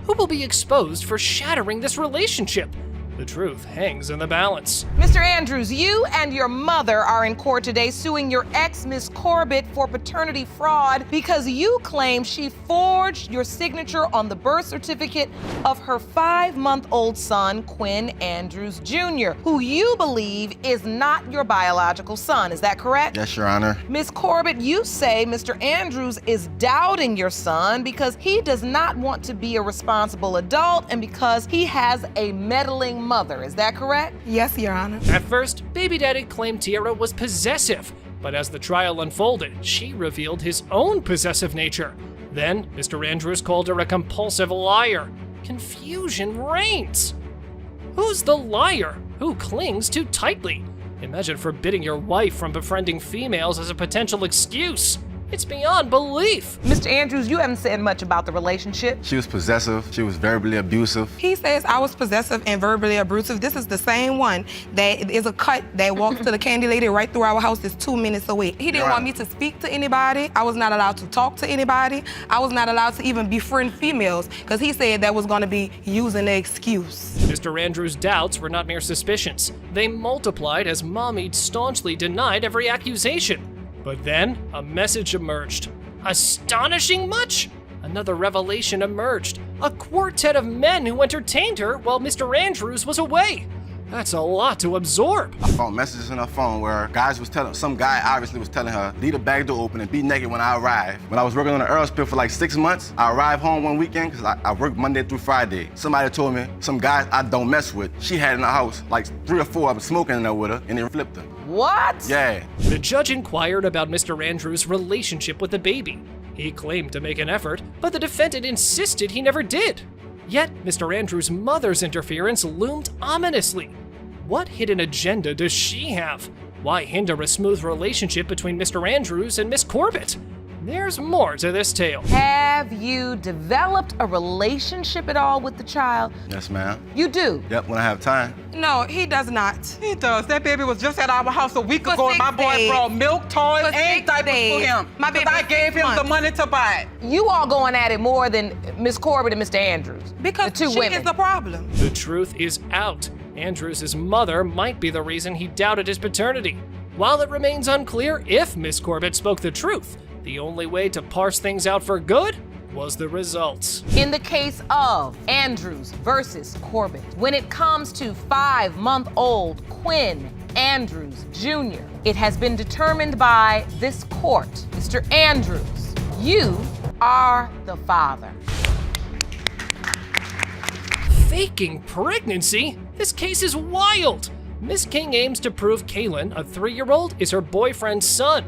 Who will be exposed for shattering this relationship? The truth hangs in the balance. Mr. Andrews, you and your mother are in court today suing your ex, Miss Corbett, for paternity fraud because you claim she forged your signature on the birth certificate of her 5-month-old son, Quinn Andrews Jr., who you believe is not your biological son. Is that correct? Yes, Your Honor. Miss Corbett, you say Mr. Andrews is doubting your son because he does not want to be a responsible adult and because he has a meddling mother. Is that correct? Yes, Your Honor. At first, Baby Daddy claimed Tiara was possessive, but as the trial unfolded, she revealed his own possessive nature. Then, Mr. Andrews called her a compulsive liar. Confusion reigns. Who's the liar? Who clings too tightly? Imagine forbidding your wife from befriending females as a potential excuse. It's beyond belief. Mr. Andrews, you haven't said much about the relationship. She was possessive. She was verbally abusive. He says I was possessive and verbally abusive. This is the same one that is a cut that walks to the candy lady right through our house. It's 2 minutes away. He didn't want me to speak to anybody. I was not allowed to talk to anybody. I was not allowed to even befriend females because he said that was going to be using the excuse. Mr. Andrews' doubts were not mere suspicions. They multiplied as Mommy staunchly denied every accusation. But then, a message emerged. Astonishing much? Another revelation emerged. A quartet of men who entertained her while Mr. Andrews was away. That's a lot to absorb. I found messages in her phone where some guy obviously was telling her, leave the back door open and be naked when I arrive. When I was working on the Earl Spill for like 6 months, I arrived home one weekend because I worked Monday through Friday. Somebody told me some guys I don't mess with, she had in the house, like 3 or 4 of them smoking in there with her, and they flipped her. What? Yeah. The judge inquired about Mr. Andrews' relationship with the baby. He claimed to make an effort, but the defendant insisted he never did. Yet, Mr. Andrews' mother's interference loomed ominously. What hidden agenda does she have? Why hinder a smooth relationship between Mr. Andrews and Miss Corbett? There's more to this tale. Have you developed a relationship at all with the child? Yes, ma'am. You do? Yep, when I have time. No, he does not. He does. That baby was just at our house a week ago, and my boy brought milk, toys, and diapers for him. My baby, I gave him the money to buy it. You all going at it more than Miss Corbett and Mr. Andrews. Because the two she women. is the problem. The truth is out. Andrews' mother might be the reason he doubted his paternity. While it remains unclear if Miss Corbett spoke the truth, the only way to parse things out for good was the results. In the case of Andrews versus Corbett, when it comes to 5-month-old Quinn Andrews Jr., it has been determined by this court, Mr. Andrews, you are the father. Faking pregnancy? This case is wild. Miss King aims to prove Kaylin, a 3-year-old, is her boyfriend's son.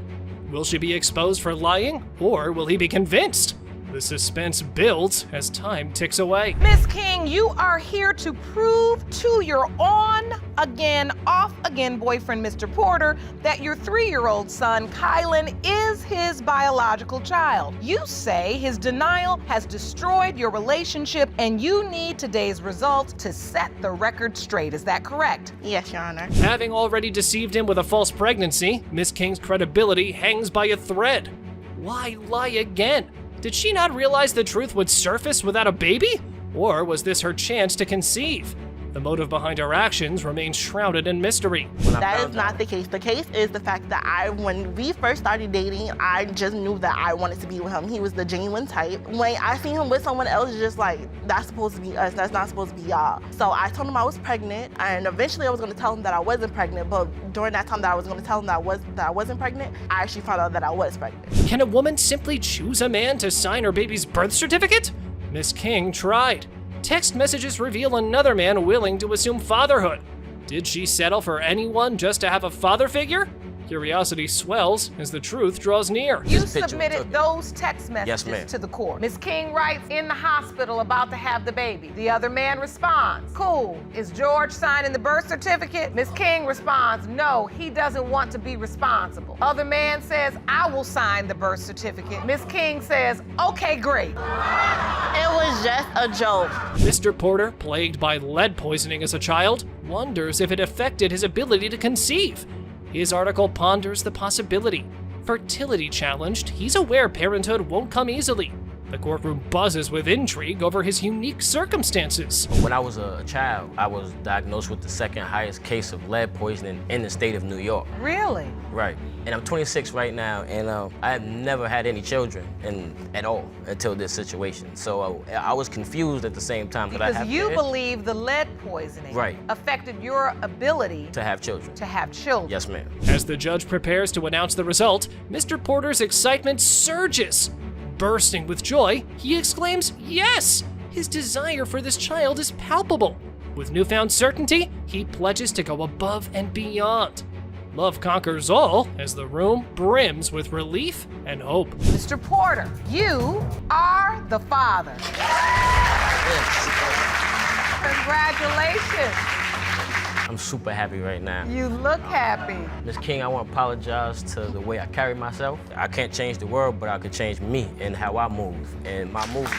Will she be exposed for lying, or will he be convinced? The suspense builds as time ticks away. Miss King, you are here to prove to your on-again, off-again boyfriend, Mr. Porter, that your 3-year-old son, Kylan, is his biological child. You say his denial has destroyed your relationship, and you need today's results to set the record straight. Is that correct? Yes, Your Honor. Having already deceived him with a false pregnancy, Miss King's credibility hangs by a thread. Why lie again? Did she not realize the truth would surface without a baby? Or was this her chance to conceive? The motive behind her actions remains shrouded in mystery. That is not the case. The case is the fact that when we first started dating, I just knew that I wanted to be with him. He was the genuine type. When I seen him with someone else, it's just like, that's supposed to be us. That's not supposed to be y'all. So I told him I was pregnant, and eventually I was going to tell him that I wasn't pregnant, but during that time that I was going to tell him that I wasn't pregnant, I actually found out that I was pregnant. Can a woman simply choose a man to sign her baby's birth certificate? Miss King tried. Text messages reveal another man willing to assume fatherhood. Did she settle for anyone just to have a father figure? Curiosity swells as the truth draws near. You submitted those text messages to the court. Miss King writes, in the hospital about to have the baby. The other man responds, cool. Is George signing the birth certificate? Miss King responds, no, he doesn't want to be responsible. Other man says, I will sign the birth certificate. Miss King says, okay, great. It was just a joke. Mr. Porter, plagued by lead poisoning as a child, wonders if it affected his ability to conceive. His article ponders the possibility. Fertility challenged, he's aware parenthood won't come easily. The courtroom buzzes with intrigue over his unique circumstances. When I was a child, I was diagnosed with the second highest case of lead poisoning in the state of New York. Really? Right. And I'm 26 right now, and I have never had any children at all until this situation. So I was confused at the same time. Because you believe the lead poisoning affected your ability to have children. Yes, ma'am. As the judge prepares to announce the result, Mr. Porter's excitement surges. Bursting with joy, he exclaims, yes! His desire for this child is palpable. With newfound certainty, he pledges to go above and beyond. Love conquers all as the room brims with relief and hope. Mr. Porter, you are the father. Congratulations. I'm super happy right now. You look happy. Ms. King, I want to apologize to the way I carry myself. I can't change the world, but I can change me and how I move and my movement.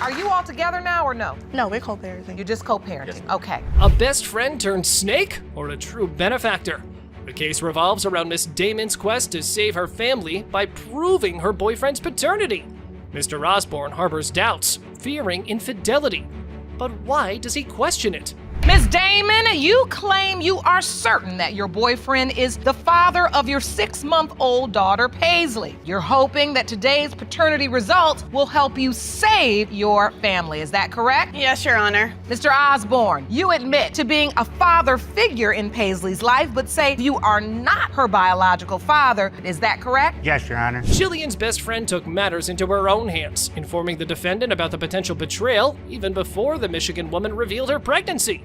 Are you all together now or no? No, we're co-parenting. You're just co-parenting, Yes. okay. A best friend turned snake or a true benefactor? The case revolves around Miss Damon's quest to save her family by proving her boyfriend's paternity. Mr. Osborne harbors doubts, fearing infidelity. But why does he question it? Ms. Damon, you claim you are certain that your boyfriend is the father of your 6-month-old daughter, Paisley. You're hoping that today's paternity result will help you save your family. Is that correct? Yes, Your Honor. Mr. Osborne, you admit to being a father figure in Paisley's life, but say you are not her biological father. Is that correct? Yes, Your Honor. Jillian's best friend took matters into her own hands, informing the defendant about the potential betrayal even before the Michigan woman revealed her pregnancy.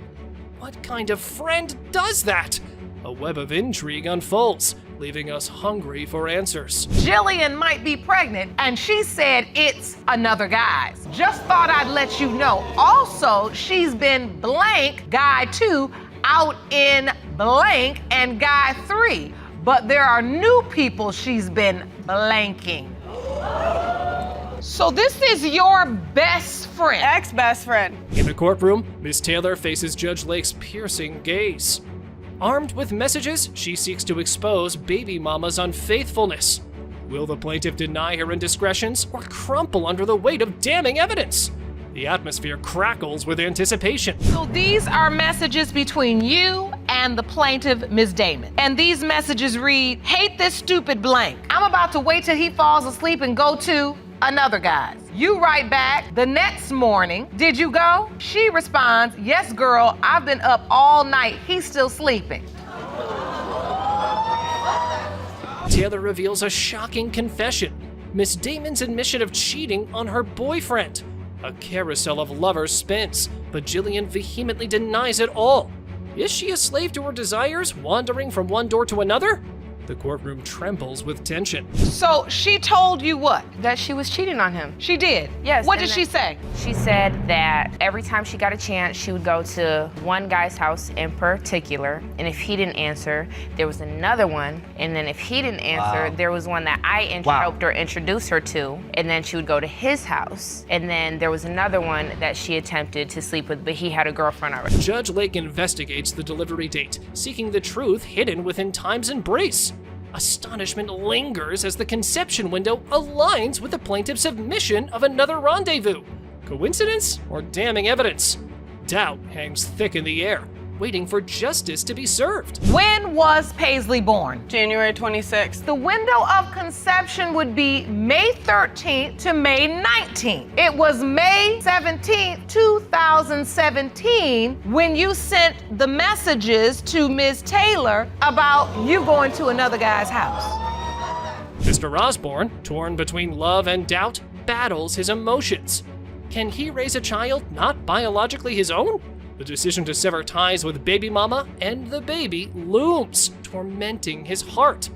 What kind of friend does that? A web of intrigue unfolds, leaving us hungry for answers. Jillian might be pregnant, and she said it's another guy's. Just thought I'd let you know. Also, she's been blank, guy 2, out in blank, and guy 3. But there are new people she's been blanking. So this is your best friend? Ex-best friend. In the courtroom, Miss Taylor faces Judge Lake's piercing gaze. Armed with messages, she seeks to expose baby mama's unfaithfulness. Will the plaintiff deny her indiscretions or crumple under the weight of damning evidence? The atmosphere crackles with anticipation. So these are messages between you and the plaintiff, Ms. Damon. And these messages read, hate this stupid blank. I'm about to wait till he falls asleep and go to another guy's. You write back, the next morning, did you go? She responds, yes, girl, I've been up all night. He's still sleeping. Taylor reveals a shocking confession. Miss Damon's admission of cheating on her boyfriend. A carousel of lovers spins, but Jillian vehemently denies it all. Is she a slave to her desires, wandering from one door to another? The courtroom trembles with tension. So she told you what? That she was cheating on him. She did? Yes. What did she say? She said that every time she got a chance, she would go to one guy's house in particular, and if he didn't answer, there was another one, and then if he didn't answer, there was one that I helped her introduce her to, and then she would go to his house, and then there was another one that she attempted to sleep with, but he had a girlfriend already. Judge Lake investigates the delivery date, seeking the truth hidden within time's embrace. Astonishment lingers as the conception window aligns with the plaintiff's admission of another rendezvous. Coincidence or damning evidence? Doubt hangs thick in the air, waiting for justice to be served. When was Paisley born? January 26th. The window of conception would be May 13th to May 19th. It was May 17th, 2017 when you sent the messages to Ms. Taylor about you going to another guy's house. Mr. Osborne, torn between love and doubt, battles his emotions. Can he raise a child not biologically his own? The decision to sever ties with baby mama and the baby looms, tormenting his heart.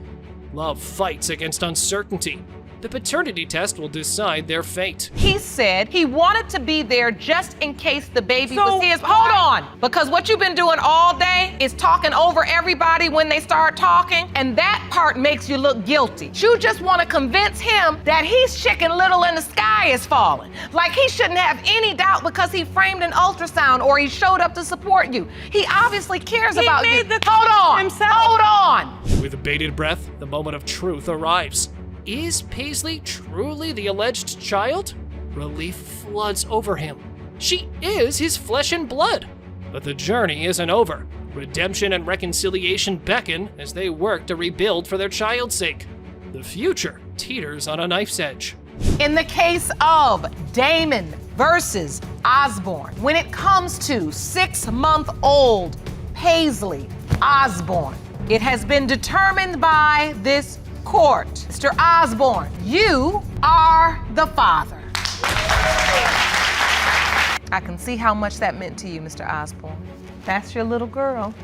Love fights against uncertainty. The paternity test will decide their fate. He said he wanted to be there just in case the baby was his. Hold on, because what you've been doing all day is talking over everybody when they start talking, and that part makes you look guilty. You just want to convince him that he's Chicken Little and the sky is falling. Like he shouldn't have any doubt because he framed an ultrasound or he showed up to support you. He obviously cares about you. Hold on, hold on. With bated breath, the moment of truth arrives. is Paisley truly the alleged child? Relief floods over him. She is his flesh and blood. But the journey isn't over. Redemption and reconciliation beckon as they work to rebuild for their child's sake. The future teeters on a knife's edge. In the case of Damon versus Osborne, when it comes to 6-month-old Paisley Osborne, it has been determined by this court. Mr. Osborne, you are the father. I can see how much that meant to you, Mr. Osborne. That's your little girl.